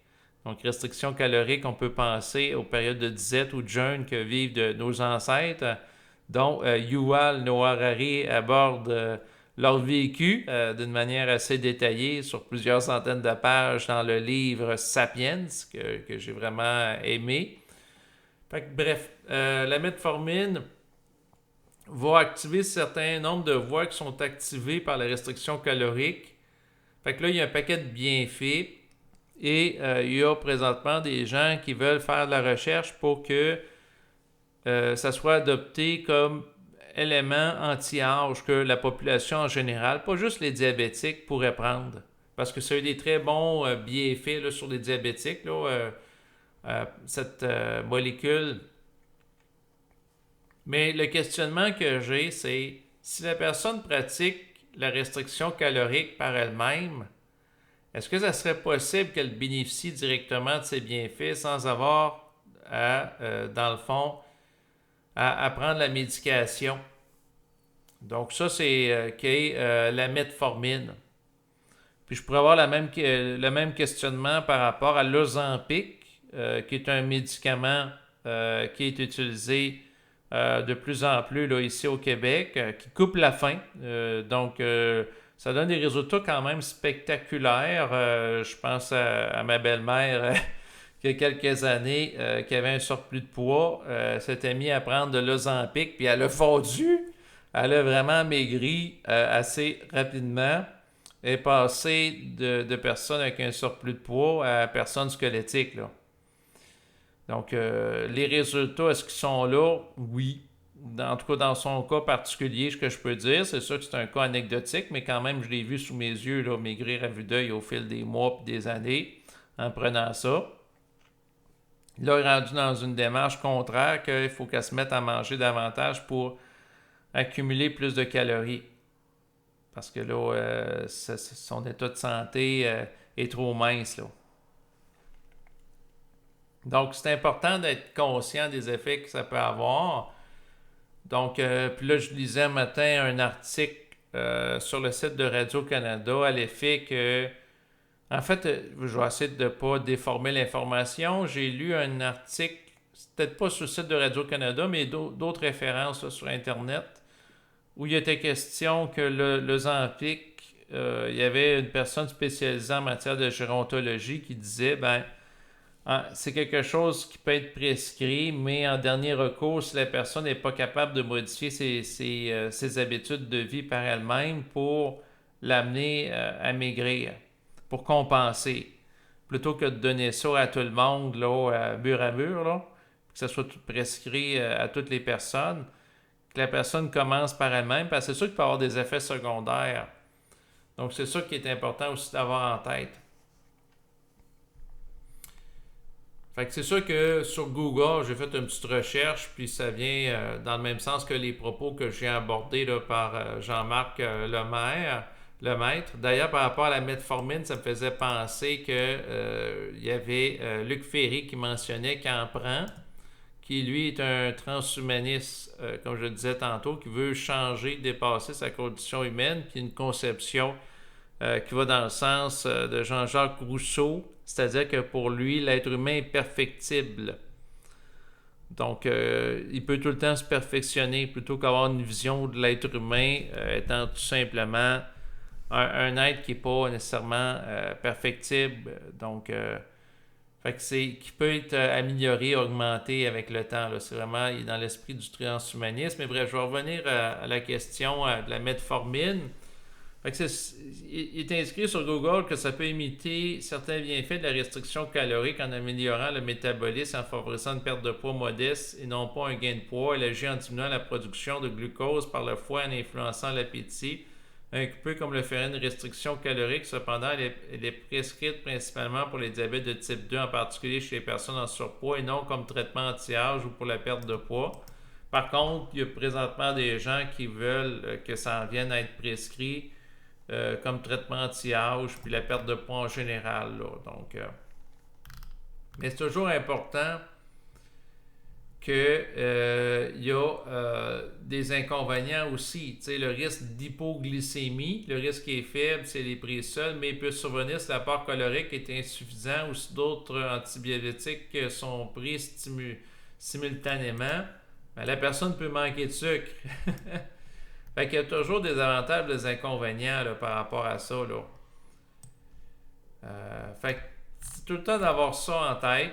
Donc, restriction calorique, on peut penser aux périodes de disette ou de jeûne que vivent nos ancêtres, dont Yuval Noah Harari aborde leur vécu d'une manière assez détaillée sur plusieurs centaines de pages dans le livre Sapiens, que j'ai vraiment aimé. Fait que, bref, la metformine va activer certains nombres de voies qui sont activées par la restriction calorique. Fait que là, il y a un paquet de bienfaits et il y a présentement des gens qui veulent faire de la recherche pour que ça soit adopté comme élément anti-âge que la population en général, pas juste les diabétiques, pourraient prendre. Parce que ça a eu des très bons bienfaits sur les diabétiques, cette molécule. Mais le questionnement que j'ai, c'est si la personne pratique la restriction calorique par elle-même, est-ce que ça serait possible qu'elle bénéficie directement de ces bienfaits sans avoir dans le fond, à prendre la médication? Donc ça, c'est la metformine. Puis je pourrais avoir le même questionnement par rapport à l'Ozempic, qui est un médicament qui est utilisé de plus en plus ici au Québec, qui coupe la faim. Donc, ça donne des résultats quand même spectaculaires. Je pense à ma belle-mère il y a quelques années qui avait un surplus de poids, s'était mis à prendre de l'Ozempic, puis elle a fondu. Elle a vraiment maigri assez rapidement. Elle est passée de personnes avec un surplus de poids à personnes squelettiques, là. Donc, les résultats, est-ce qu'ils sont là? Oui. En tout cas, dans son cas particulier, ce que je peux dire, c'est sûr que c'est un cas anecdotique, mais quand même, je l'ai vu sous mes yeux maigrir à vue d'œil au fil des mois et des années en prenant ça. Là, il est rendu dans une démarche contraire qu'il faut qu'elle se mette à manger davantage pour accumuler plus de calories. Parce que là, son état de santé est trop mince, là. Donc, c'est important d'être conscient des effets que ça peut avoir. Donc, puis là, je lisais un matin un article sur le site de Radio-Canada à l'effet que, en fait, je vais essayer de ne pas déformer l'information. J'ai lu un article, c'est peut-être pas sur le site de Radio-Canada, mais d'autres références sur Internet, où il était question que l'Ozempic, il y avait une personne spécialisée en matière de gérontologie qui disait, c'est quelque chose qui peut être prescrit, mais en dernier recours, si la personne n'est pas capable de modifier ses habitudes de vie par elle-même pour l'amener à maigrir, pour compenser, plutôt que de donner ça à tout le monde, là, mur à mur, là, que ça soit tout prescrit à toutes les personnes, que la personne commence par elle-même, parce que c'est sûr qu'il peut y avoir des effets secondaires. Donc, c'est ça qui est important aussi d'avoir en tête. Fait que c'est sûr que sur Google, j'ai fait une petite recherche, puis ça vient dans le même sens que les propos que j'ai abordés là, par Jean-Marc Lemaître. D'ailleurs, par rapport à la metformine, ça me faisait penser que il y avait Luc Ferry qui mentionnait qu'il en prend, qui lui est un transhumaniste, comme je le disais tantôt, qui veut changer, dépasser sa condition humaine, puis une conception qui va dans le sens de Jean-Jacques Rousseau, c'est-à-dire que pour lui, l'être humain est perfectible. Donc, il peut tout le temps se perfectionner plutôt qu'avoir une vision de l'être humain étant tout simplement un être qui n'est pas nécessairement perfectible. Donc, fait que qui peut être amélioré, augmenté avec le temps. C'est vraiment dans l'esprit du transhumanisme. Mais bref, je vais revenir à la question de la metformine. Fait que il est inscrit sur Google que ça peut imiter certains bienfaits de la restriction calorique en améliorant le métabolisme, en favorisant une perte de poids modeste et non pas un gain de poids. Elle agit en diminuant la production de glucose par le foie en influençant l'appétit. Un peu comme le ferait une restriction calorique, cependant, elle est prescrite principalement pour les diabètes de type 2, en particulier chez les personnes en surpoids, et non comme traitement anti-âge ou pour la perte de poids. Par contre, il y a présentement des gens qui veulent que ça en vienne à être prescrit comme traitement anti-âge, puis la perte de poids en général. Là. Donc, mais c'est toujours important qu'il y a des inconvénients aussi. Tu sais, le risque d'hypoglycémie, le risque est faible, c'est les prises seules, mais il peut survenir si l'apport calorique est insuffisant ou si d'autres antibiotiques sont pris simultanément. Ben, la personne peut manquer de sucre. Fait qu'il y a toujours des avantages et des inconvénients là, par rapport à ça. Là. Fait que c'est tout le temps d'avoir ça en tête.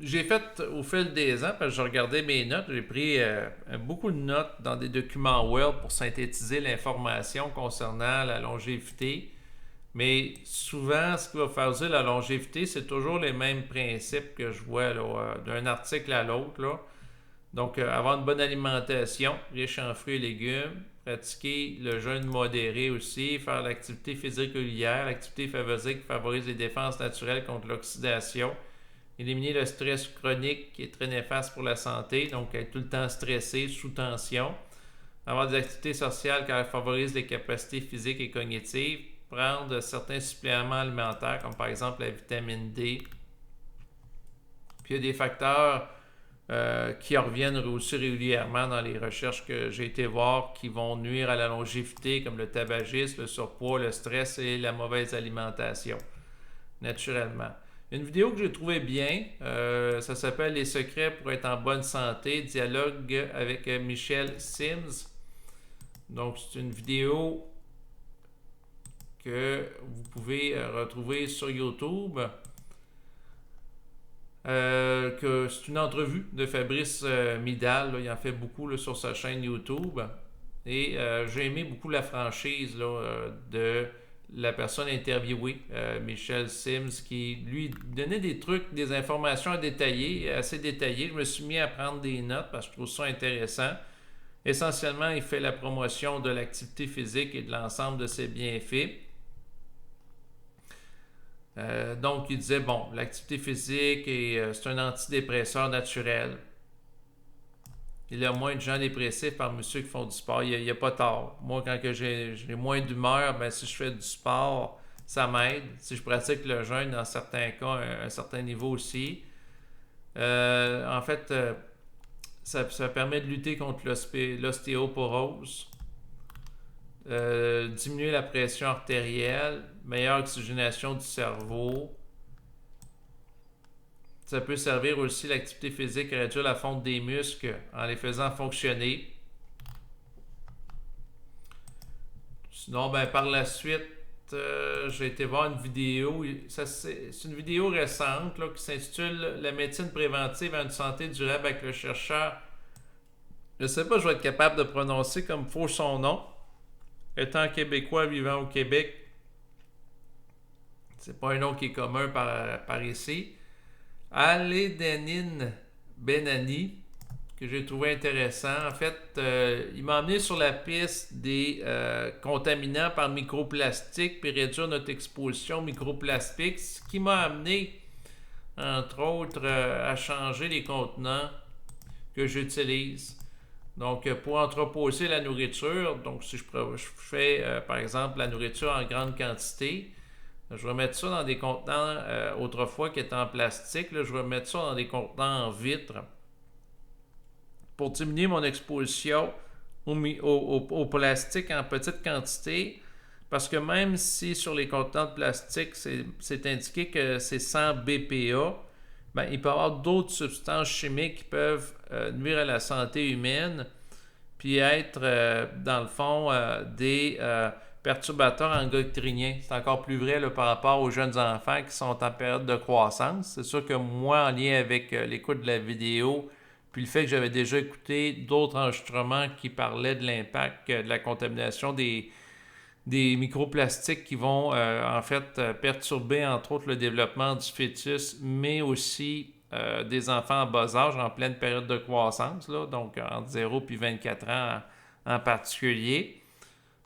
J'ai fait au fil des ans, parce que je regardais mes notes, j'ai pris beaucoup de notes dans des documents Word pour synthétiser l'information concernant la longévité. Mais souvent, ce qui va faire la longévité, c'est toujours les mêmes principes que je vois là, d'un article à l'autre. Là. Donc, avoir une bonne alimentation, riche en fruits et légumes, pratiquer le jeûne modéré aussi, faire l'activité physique régulière, l'activité physique favorise les défenses naturelles contre l'oxydation, éliminer le stress chronique qui est très néfaste pour la santé, donc être tout le temps stressé, sous tension, avoir des activités sociales car elles favorisent les capacités physiques et cognitives, prendre certains suppléments alimentaires comme par exemple la vitamine D. Puis il y a des facteurs qui reviennent aussi régulièrement dans les recherches que j'ai été voir qui vont nuire à la longévité comme le tabagisme, le surpoids, le stress et la mauvaise alimentation, naturellement. Une vidéo que j'ai trouvée bien, ça s'appelle Les secrets pour être en bonne santé, dialogue avec Michel Sims. Donc c'est une vidéo que vous pouvez retrouver sur YouTube. Que c'est une entrevue de Fabrice Midal, là, il en fait beaucoup là, sur sa chaîne YouTube. Et j'ai aimé beaucoup la franchise là, de la personne interviewée, Michel Sims, qui lui donnait des trucs, des informations détaillées, assez détaillées. Je me suis mis à prendre des notes parce que je trouve ça intéressant. Essentiellement, il fait la promotion de l'activité physique et de l'ensemble de ses bienfaits. Donc, il disait, bon, l'activité physique, c'est un antidépresseur naturel. Il y a moins de gens dépressifs parmi ceux qui font du sport. Il n'y a pas tort. Moi, quand j'ai moins d'humeur, ben, si je fais du sport, ça m'aide. Si je pratique le jeûne, dans certains cas, un certain niveau aussi. En fait, ça permet de lutter contre l'ostéoporose. Diminuer la pression artérielle, meilleure oxygénation du cerveau. Ça peut servir aussi l'activité physique à réduire la fonte des muscles en les faisant fonctionner. Sinon, ben, par la suite, j'ai été voir une vidéo. C'est une vidéo récente là, qui s'intitule La médecine préventive à une santé durable avec le chercheur. Je ne sais pas, je vais être capable de prononcer comme il faut son nom. Étant québécois vivant au Québec, c'est pas un nom qui est commun par ici. Alédenine Benani, que j'ai trouvé intéressant. En fait, il m'a amené sur la piste des contaminants par microplastique puis réduire notre exposition aux microplastiques, ce qui m'a amené, entre autres, à changer les contenants que j'utilise. Donc, pour entreposer la nourriture, donc si je fais, par exemple, la nourriture en grande quantité, je vais mettre ça dans des contenants, autrefois qui étaient en plastique, là, je vais mettre ça dans des contenants en vitre pour diminuer mon exposition au plastique en petite quantité, parce que même si sur les contenants de plastique, c'est indiqué que c'est sans BPA, ben, il peut y avoir d'autres substances chimiques qui peuvent nuire à la santé humaine. puis être, dans le fond, des perturbateurs endocriniens. C'est encore plus vrai là, par rapport aux jeunes enfants qui sont en période de croissance. C'est sûr que moi, en lien avec l'écoute de la vidéo, puis le fait que j'avais déjà écouté d'autres enregistrements qui parlaient de l'impact de la contamination des microplastiques qui vont en fait perturber entre autres le développement du fœtus, mais aussi des enfants en bas âge en pleine période de croissance, là, donc entre 0 et 24 ans en particulier.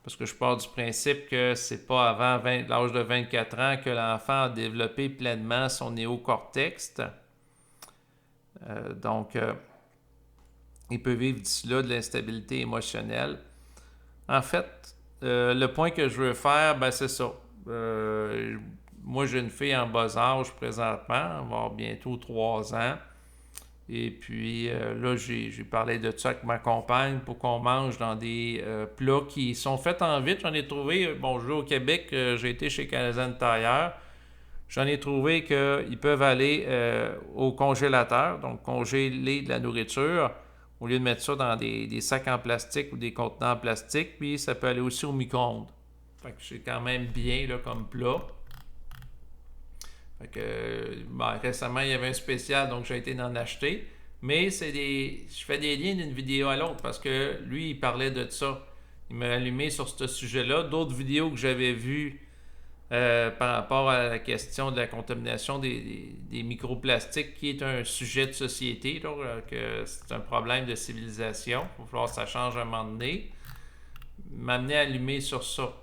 Parce que je pars du principe que c'est pas avant l'âge de 24 ans que l'enfant a développé pleinement son néocortex. Donc, il peut vivre d'ici là de l'instabilité émotionnelle. En fait, le point que je veux faire, ben c'est ça. Moi, j'ai une fille en bas âge présentement, elle va avoir bientôt 3 ans. Et puis là, j'ai parlé de ça avec ma compagne pour qu'on mange dans des plats qui sont faits en vite. J'en ai trouvé, bon, je vais au Québec, j'ai été chez Canadian Tire. J'en ai trouvé qu'ils peuvent aller au congélateur, donc congeler de la nourriture, au lieu de mettre ça dans des sacs en plastique ou des contenants en plastique. Puis ça peut aller aussi au micro-ondes. Fait que c'est quand même bien là, comme plat. Fait que, récemment, il y avait un spécial, donc j'ai été en acheter. Mais je fais des liens d'une vidéo à l'autre parce que lui, il parlait de ça. Il m'a allumé sur ce sujet-là. D'autres vidéos que j'avais vues par rapport à la question de la contamination des microplastiques, qui est un sujet de société, là, que c'est un problème de civilisation. Il va falloir que ça change à un moment donné. M'amener à allumer sur ça.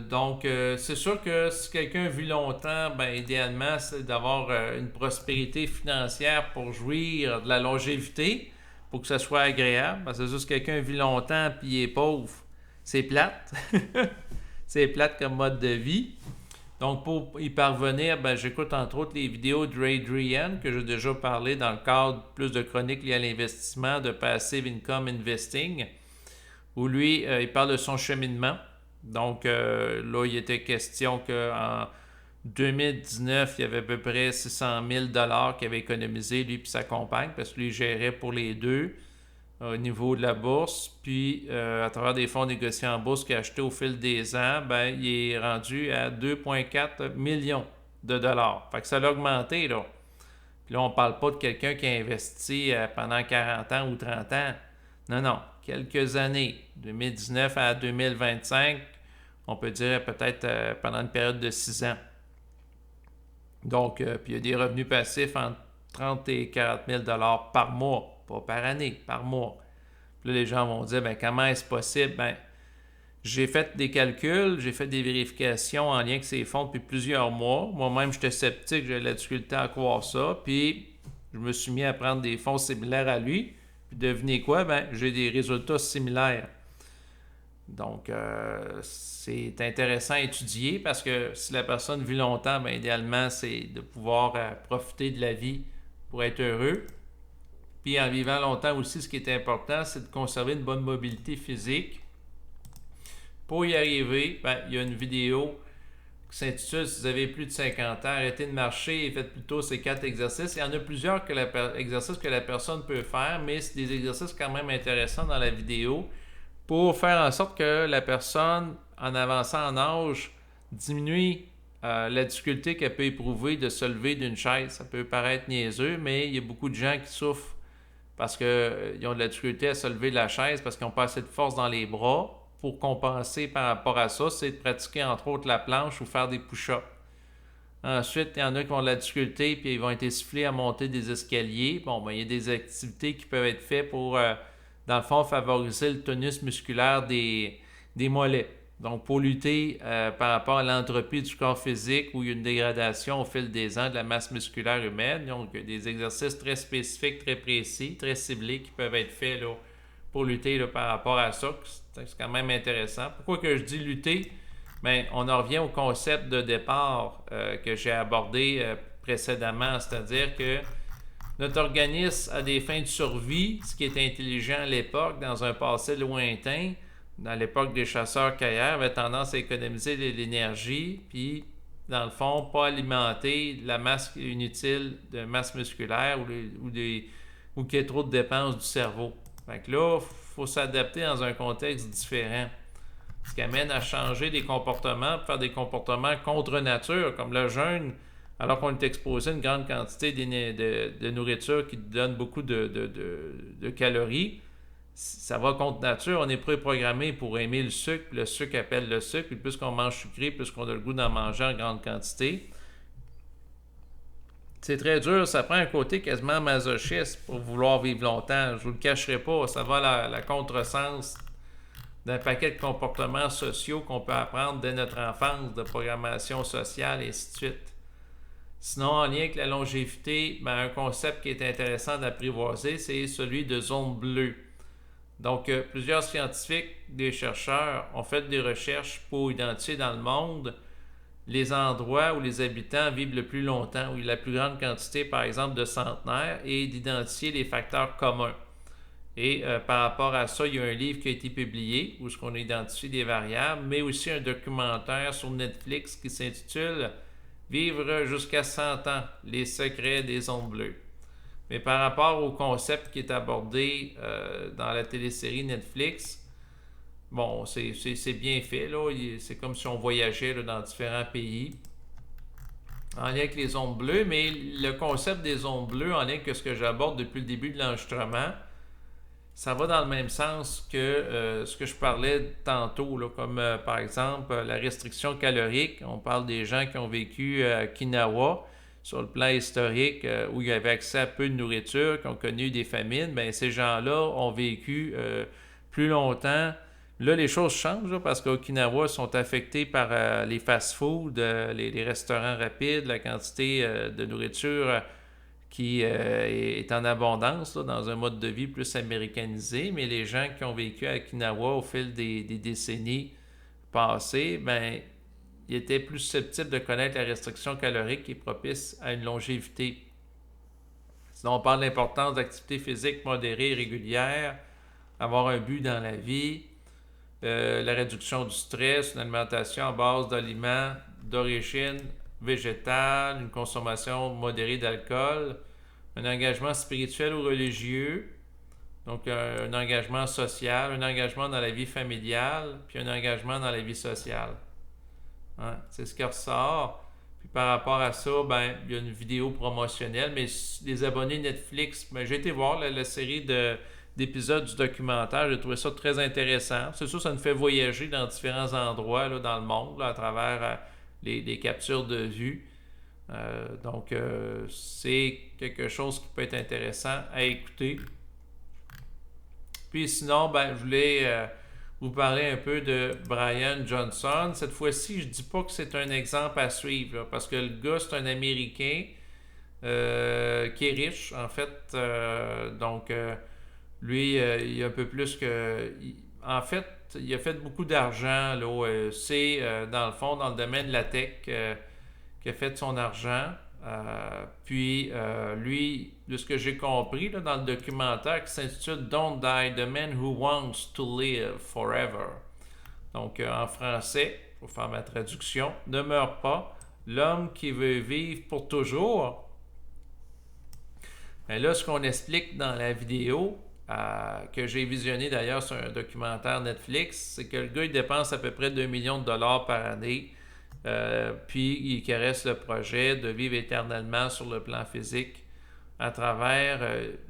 Donc, c'est sûr que si quelqu'un vit longtemps, ben, idéalement, c'est d'avoir une prospérité financière pour jouir de la longévité, pour que ça soit agréable. Parce que c'est juste que quelqu'un vit longtemps et il est pauvre. C'est plate. C'est plate comme mode de vie. Donc, pour y parvenir, ben, j'écoute entre autres les vidéos de Ray Drian, que j'ai déjà parlé dans le cadre plus de chroniques liées à l'investissement, de Passive Income Investing, où lui, il parle de son cheminement. Donc, là, il était question qu'en 2019, il y avait à peu près 600 000 $ qu'il avait économisé, lui et sa compagne, parce que lui gérait pour les deux au niveau de la bourse. Puis, à travers des fonds négociés en bourse qu'il a acheté au fil des ans, ben, il est rendu à 2,4 millions de dollars. Fait que ça a augmenté, là. Puis là, on ne parle pas de quelqu'un qui a investi pendant 40 ans ou 30 ans. Non, non. Quelques années, 2019 à 2025, on peut dire peut-être pendant une période de 6 ans. Donc, puis il y a des revenus passifs entre 30 et 40 000 $ par mois, pas par année, par mois. Puis là, les gens vont dire, ben comment est-ce possible? Ben, j'ai fait des calculs, j'ai fait des vérifications en lien avec ces fonds depuis plusieurs mois. Moi-même, j'étais sceptique, j'avais de la difficulté à croire ça. Puis, je me suis mis à prendre des fonds similaires à lui. Puis devinez quoi? Ben, j'ai des résultats similaires. Donc, c'est intéressant à étudier parce que si la personne vit longtemps, ben, idéalement, c'est de pouvoir profiter de la vie pour être heureux. Puis, en vivant longtemps aussi, ce qui est important, c'est de conserver une bonne mobilité physique. Pour y arriver, ben, il y a une vidéo qui s'intitule « Si vous avez plus de 50 ans, arrêtez de marcher et faites plutôt ces 4 exercices ». Il y en a plusieurs exercices que la personne peut faire, mais c'est des exercices quand même intéressants dans la vidéo pour faire en sorte que la personne, en avançant en âge, diminue la difficulté qu'elle peut éprouver de se lever d'une chaise. Ça peut paraître niaiseux, mais il y a beaucoup de gens qui souffrent parce qu'ils ont de la difficulté à se lever de la chaise parce qu'ils n'ont pas assez de force dans les bras. Pour compenser par rapport à ça, c'est de pratiquer entre autres la planche ou faire des push-ups. Ensuite, il y en a qui ont de la difficulté puis ils vont être essoufflés à monter des escaliers. Bon, ben, il y a des activités qui peuvent être faites pour, dans le fond, favoriser le tonus musculaire des mollets. Donc, pour lutter par rapport à l'entropie du corps physique où il y a une dégradation au fil des ans de la masse musculaire humaine. Donc, des exercices très spécifiques, très précis, très ciblés qui peuvent être faits là, pour lutter là, par rapport à ça. C'est quand même intéressant. Pourquoi que je dis lutter? Bien, on en revient au concept de départ que j'ai abordé précédemment, c'est-à-dire que notre organisme a des fins de survie, ce qui est intelligent à l'époque, dans un passé lointain, dans l'époque des chasseurs-cueilleurs, avait tendance à économiser de l'énergie, puis, dans le fond, pas alimenter la masse inutile de masse musculaire ou ou qu'il y ait trop de dépenses du cerveau. Fait que là, il faut s'adapter dans un contexte différent. Ce qui amène à changer des comportements, faire des comportements contre nature, comme le jeûne, alors qu'on est exposé à une grande quantité de nourriture qui donne beaucoup de calories. Ça va contre nature, on est préprogrammé pour aimer le sucre appelle le sucre, puis plus qu'on mange sucré, plus qu'on a le goût d'en manger en grande quantité. C'est très dur, ça prend un côté quasiment masochiste pour vouloir vivre longtemps, je vous le cacherai pas, ça va à la contresens d'un paquet de comportements sociaux qu'on peut apprendre dès notre enfance, de programmation sociale, et ainsi de suite. Sinon, en lien avec la longévité, un concept qui est intéressant d'apprivoiser, c'est celui de zone bleue. Donc, plusieurs scientifiques, des chercheurs, ont fait des recherches pour identifier dans le monde les endroits où les habitants vivent le plus longtemps, où il y a la plus grande quantité, par exemple, de centenaires, et d'identifier les facteurs communs. Et par rapport à ça, il y a un livre qui a été publié où on a identifié des variables, mais aussi un documentaire sur Netflix qui s'intitule Vivre jusqu'à 100 ans, les secrets des zones bleues. Mais par rapport au concept qui est abordé dans la télésérie Netflix, bon, c'est bien fait, là. C'est comme si on voyageait là, dans différents pays en lien avec les zones bleues, mais le concept des zones bleues, en lien avec ce que j'aborde depuis le début de l'enregistrement, ça va dans le même sens que ce que je parlais tantôt, là, comme par exemple la restriction calorique. On parle des gens qui ont vécu à Okinawa sur le plan historique, où il y avait accès à peu de nourriture, qui ont connu des famines. Bien, ces gens-là ont vécu plus longtemps. Là, les choses changent là, parce qu'Okinawa sont affectés par les fast-foods, les restaurants rapides, la quantité de nourriture qui est en abondance là, dans un mode de vie plus américanisé, mais les gens qui ont vécu à Okinawa au fil des décennies passées, ben, ils étaient plus susceptibles de connaître la restriction calorique qui est propice à une longévité. Sinon, on parle de l'importance d'activités physiques modérées et régulières, avoir un but dans la vie, la réduction du stress, une alimentation à base d'aliments d'origine végétale, une consommation modérée d'alcool, un engagement spirituel ou religieux, donc un engagement social, un engagement dans la vie familiale, puis un engagement dans la vie sociale. Hein? C'est ce qui ressort. Puis par rapport à ça, ben, il y a une vidéo promotionnelle, mais les abonnés Netflix, ben, j'ai été voir la série d'épisodes du documentaire, j'ai trouvé ça très intéressant. C'est sûr, ça nous fait voyager dans différents endroits là, dans le monde, là, à travers les captures de vue. Donc, c'est quelque chose qui peut être intéressant à écouter. Puis sinon, ben, je voulais vous parler un peu de Brian Johnson. Cette fois-ci, je ne dis pas que c'est un exemple à suivre, là, parce que le gars, c'est un Américain qui est riche, en fait. Donc, lui, il a un peu plus que... En fait, il a fait beaucoup d'argent. Là, c'est, dans le fond, dans le domaine de la tech, qui a fait son argent. Puis, lui, de ce que j'ai compris là, dans le documentaire qui s'intitule Don't Die, The Man Who Wants to Live Forever. Donc, en français, pour faire ma traduction, ne meurt pas, l'homme qui veut vivre pour toujours. Mais là, ce qu'on explique dans la vidéo, que j'ai visionné d'ailleurs sur un documentaire Netflix, c'est que le gars, il dépense à peu près 2 millions de dollars par année. Puis il caresse le projet de vivre éternellement sur le plan physique à travers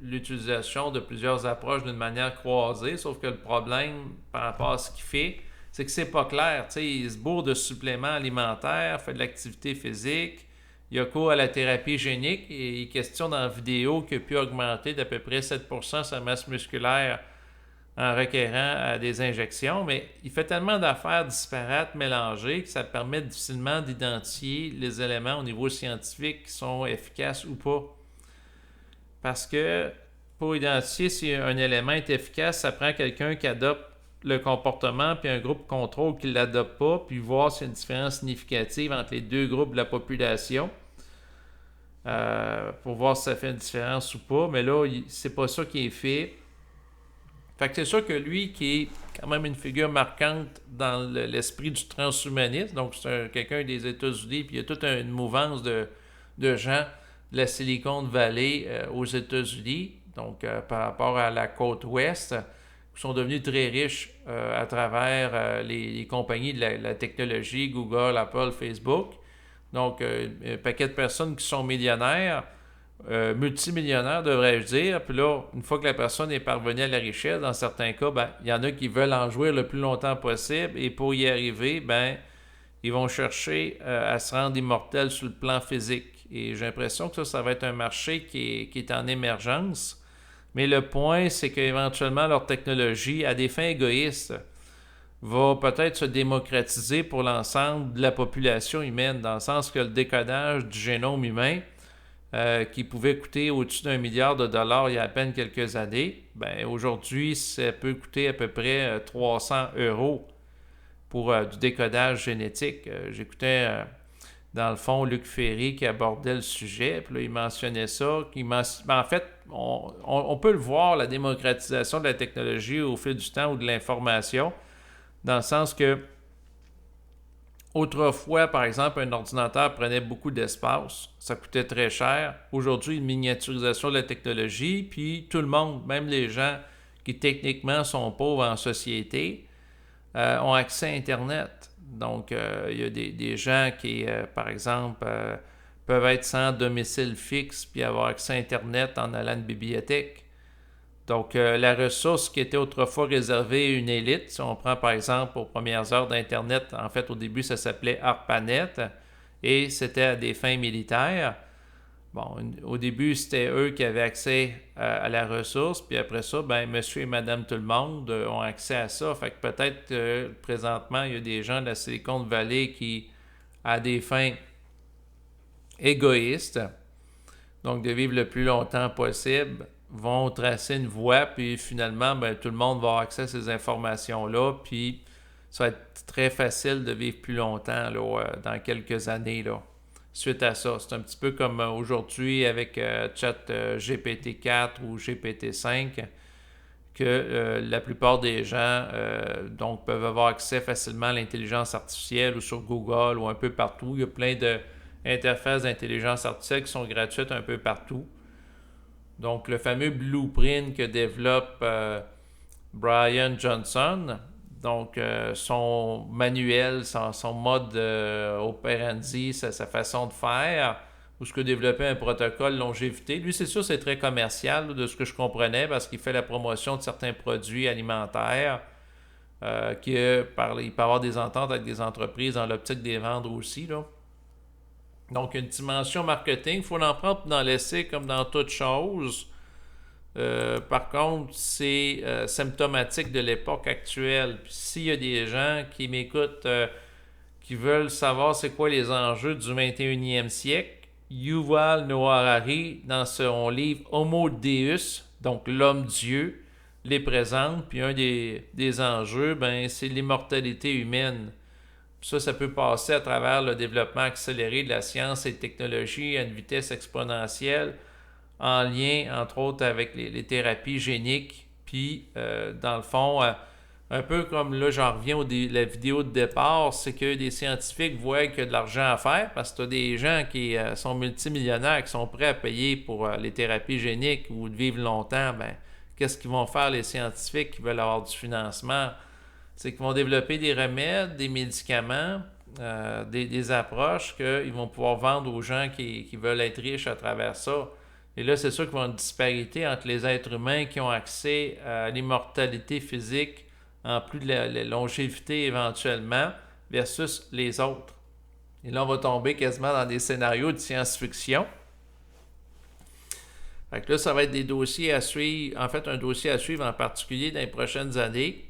l'utilisation de plusieurs approches d'une manière croisée, sauf que le problème par rapport à ce qu'il fait, c'est que c'est pas clair. T'sais, il se bourre de suppléments alimentaires, fait de l'activité physique, il a cours à la thérapie génique et il questionne dans la vidéo qu'il a pu augmenter d'à peu près 7% sa masse musculaire en requérant à des injections, mais il fait tellement d'affaires disparates, mélangées, que ça permet difficilement d'identifier les éléments au niveau scientifique qui sont efficaces ou pas. Parce que pour identifier si un élément est efficace, ça prend quelqu'un qui adopte le comportement, puis un groupe contrôle qui ne l'adopte pas, puis voir s'il y a une différence significative entre les deux groupes de la population. Pour voir si ça fait une différence ou pas, mais là, c'est pas ça qui est fait. Fait que c'est sûr que lui, qui est quand même une figure marquante dans l'esprit du transhumanisme, donc c'est quelqu'un des États-Unis, puis il y a toute une mouvance de gens de la Silicon Valley aux États-Unis, donc par rapport à la côte ouest, qui sont devenus très riches à travers les compagnies de la technologie, Google, Apple, Facebook. Donc, un paquet de personnes qui sont millionnaires, multimillionnaires devrais-je dire. Puis là, une fois que la personne est parvenue à la richesse, dans certains cas, ben, il y en a qui veulent en jouir le plus longtemps possible. Et pour y arriver, ben, ils vont chercher à se rendre immortels sur le plan physique. Et j'ai l'impression que ça va être un marché qui est en émergence. Mais le point, c'est qu'éventuellement, leur technologie, à des fins égoïstes, va peut-être se démocratiser pour l'ensemble de la population humaine, dans le sens que le décodage du génome humain, qui pouvait coûter au-dessus d'1 milliard de dollars il y a à peine quelques années, ben aujourd'hui, ça peut coûter à peu près 300 euros pour du décodage génétique. J'écoutais dans le fond Luc Ferry qui abordait le sujet, puis là, il mentionnait ça. En fait, on peut le voir, la démocratisation de la technologie au fil du temps ou de l'information, dans le sens que autrefois, par exemple, un ordinateur prenait beaucoup d'espace, ça coûtait très cher. Aujourd'hui, une miniaturisation de la technologie, puis tout le monde, même les gens qui techniquement sont pauvres en société, ont accès à Internet. Donc, il y a des gens qui, par exemple, peuvent être sans domicile fixe puis avoir accès à Internet en allant à une bibliothèque. Donc, la ressource qui était autrefois réservée à une élite, si on prend par exemple aux premières heures d'Internet, en fait au début ça s'appelait ARPANET et c'était à des fins militaires. Bon, au début c'était eux qui avaient accès à la ressource, puis après ça, ben monsieur et madame tout le monde ont accès à ça. Fait que peut-être présentement il y a des gens de la Silicon Valley qui, à des fins égoïstes, donc de vivre le plus longtemps possible, vont tracer une voie, puis finalement, ben, tout le monde va avoir accès à ces informations-là, puis ça va être très facile de vivre plus longtemps là, dans quelques années là, suite à ça. C'est un petit peu comme aujourd'hui avec Chat GPT-4 ou GPT-5, que la plupart des gens donc peuvent avoir accès facilement à l'intelligence artificielle ou sur Google ou un peu partout. Il y a plein d'interfaces d'intelligence artificielle qui sont gratuites un peu partout. Donc, le fameux blueprint que développe Brian Johnson, donc son manuel, son mode operandi, sa façon de faire, où ce que développer un protocole longévité. Lui, c'est sûr, c'est très commercial là, de ce que je comprenais, parce qu'il fait la promotion de certains produits alimentaires, il peut avoir des ententes avec des entreprises dans l'optique des vendre aussi, là. Donc, une dimension marketing, il faut en prendre et en laisser comme dans toute chose. Par contre, c'est symptomatique de l'époque actuelle. Puis s'il y a des gens qui m'écoutent, qui veulent savoir c'est quoi les enjeux du 21e siècle, Yuval Noah Harari, dans son livre Homo Deus, donc l'homme-dieu, les présente. Puis un des enjeux, ben, c'est l'immortalité humaine. Ça peut passer à travers le développement accéléré de la science et de technologie à une vitesse exponentielle, en lien, entre autres, avec les thérapies géniques. Puis, dans le fond, un peu comme là, j'en reviens la vidéo de départ, c'est que des scientifiques voient qu'il y a de l'argent à faire parce que tu as des gens qui sont multimillionnaires, qui sont prêts à payer pour les thérapies géniques ou de vivre longtemps. Ben, qu'est-ce qu'ils vont faire les scientifiques qui veulent avoir du financement? C'est qu'ils vont développer des remèdes, des médicaments, des approches qu'ils vont pouvoir vendre aux gens qui veulent être riches à travers ça. Et là, c'est sûr qu'il va y avoir une disparité entre les êtres humains qui ont accès à l'immortalité physique, en plus de la longévité éventuellement, versus les autres. Et là, on va tomber quasiment dans des scénarios de science-fiction. Fait que là, ça va être des dossiers à suivre, en fait, un dossier à suivre en particulier dans les prochaines années.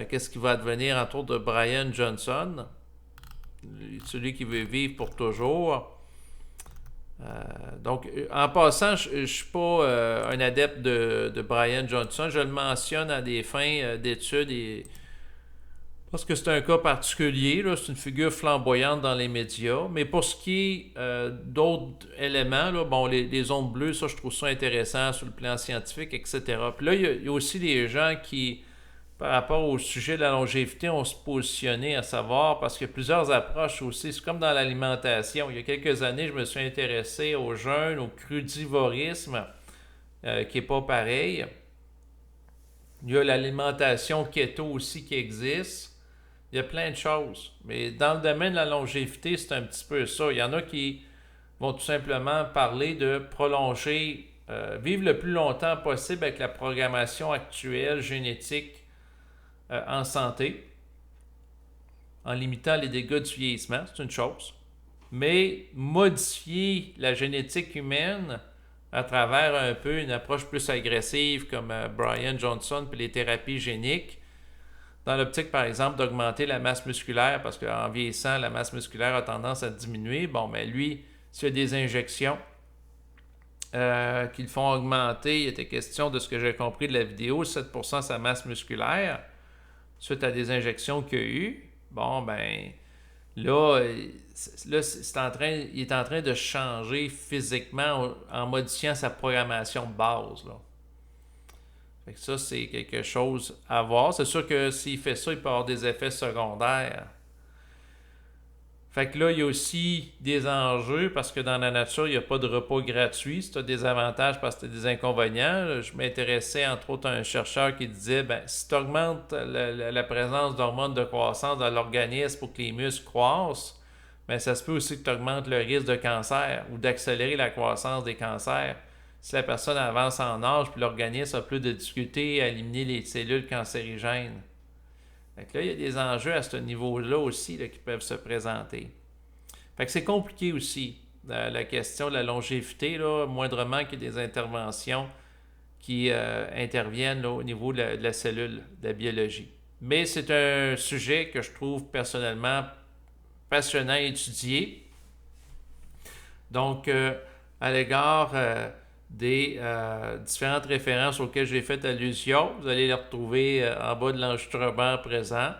Qu'est-ce qui va advenir, entre autres, de Brian Johnson, celui qui veut vivre pour toujours. Donc, en passant, je ne suis pas un adepte de Brian Johnson. Je le mentionne à des fins d'études parce que c'est un cas particulier. Là, c'est une figure flamboyante dans les médias. Mais pour ce qui est d'autres éléments, là, bon, les ondes bleues, ça, je trouve ça intéressant sur le plan scientifique, etc. Puis là, il y a aussi des gens qui, par rapport au sujet de la longévité, on se positionnait à savoir, parce qu'il y a plusieurs approches aussi. C'est comme dans l'alimentation. Il y a quelques années, je me suis intéressé au jeûne, au crudivorisme. qui n'est pas pareil. Il y a l'alimentation keto aussi qui existe. Il y a plein de choses. Mais dans le domaine de la longévité, c'est un petit peu ça. Il y en a qui vont tout simplement parler de prolonger, vivre le plus longtemps possible avec la programmation actuelle génétique en santé, en limitant les dégâts du vieillissement, c'est une chose. Mais modifier la génétique humaine à travers un peu une approche plus agressive comme Brian Johnson puis les thérapies géniques, dans l'optique, par exemple, d'augmenter la masse musculaire, parce qu'en vieillissant, la masse musculaire a tendance à diminuer. Bon, mais lui, s'il y a des injections qui le font augmenter, il était question de ce que j'ai compris de la vidéo, 7% sa masse musculaire, suite à des injections qu'il y a eu. Bon, ben, là il est en train de changer physiquement en modifiant sa programmation de base, là. Fait que ça, c'est quelque chose à voir. C'est sûr que s'il fait ça, il peut avoir des effets secondaires. Fait que là, il y a aussi des enjeux parce que dans la nature, il n'y a pas de repas gratuit. Si tu as des avantages parce que tu as des inconvénients. Je m'intéressais entre autres à un chercheur qui disait si tu augmentes la présence d'hormones de croissance dans l'organisme pour que les muscles croissent, ça se peut aussi que tu augmentes le risque de cancer ou d'accélérer la croissance des cancers. Si la personne avance en âge puis l'organisme a plus de difficultés à éliminer les cellules cancérigènes. Fait que là, il y a des enjeux à ce niveau-là aussi là, qui peuvent se présenter. Fait que c'est compliqué aussi, la question de la longévité, là, moindrement qu'il y ait des interventions qui interviennent là, au niveau de la cellule, de la biologie. Mais c'est un sujet que je trouve personnellement passionnant à étudier. Donc, à l'égard des différentes références auxquelles j'ai fait allusion, vous allez les retrouver en bas de l'enregistrement présent.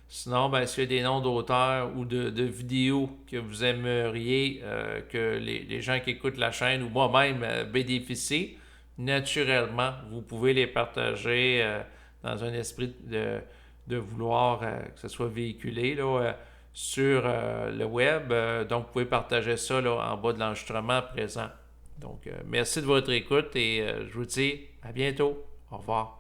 Sinon, s'il y a des noms d'auteurs ou de vidéos que vous aimeriez que les gens qui écoutent la chaîne ou moi-même bénéficient, naturellement, vous pouvez les partager dans un esprit de vouloir que ce soit véhiculé là, sur le web. Donc, vous pouvez partager ça là, en bas de l'enregistrement présent. Donc, merci de votre écoute et je vous dis à bientôt. Au revoir.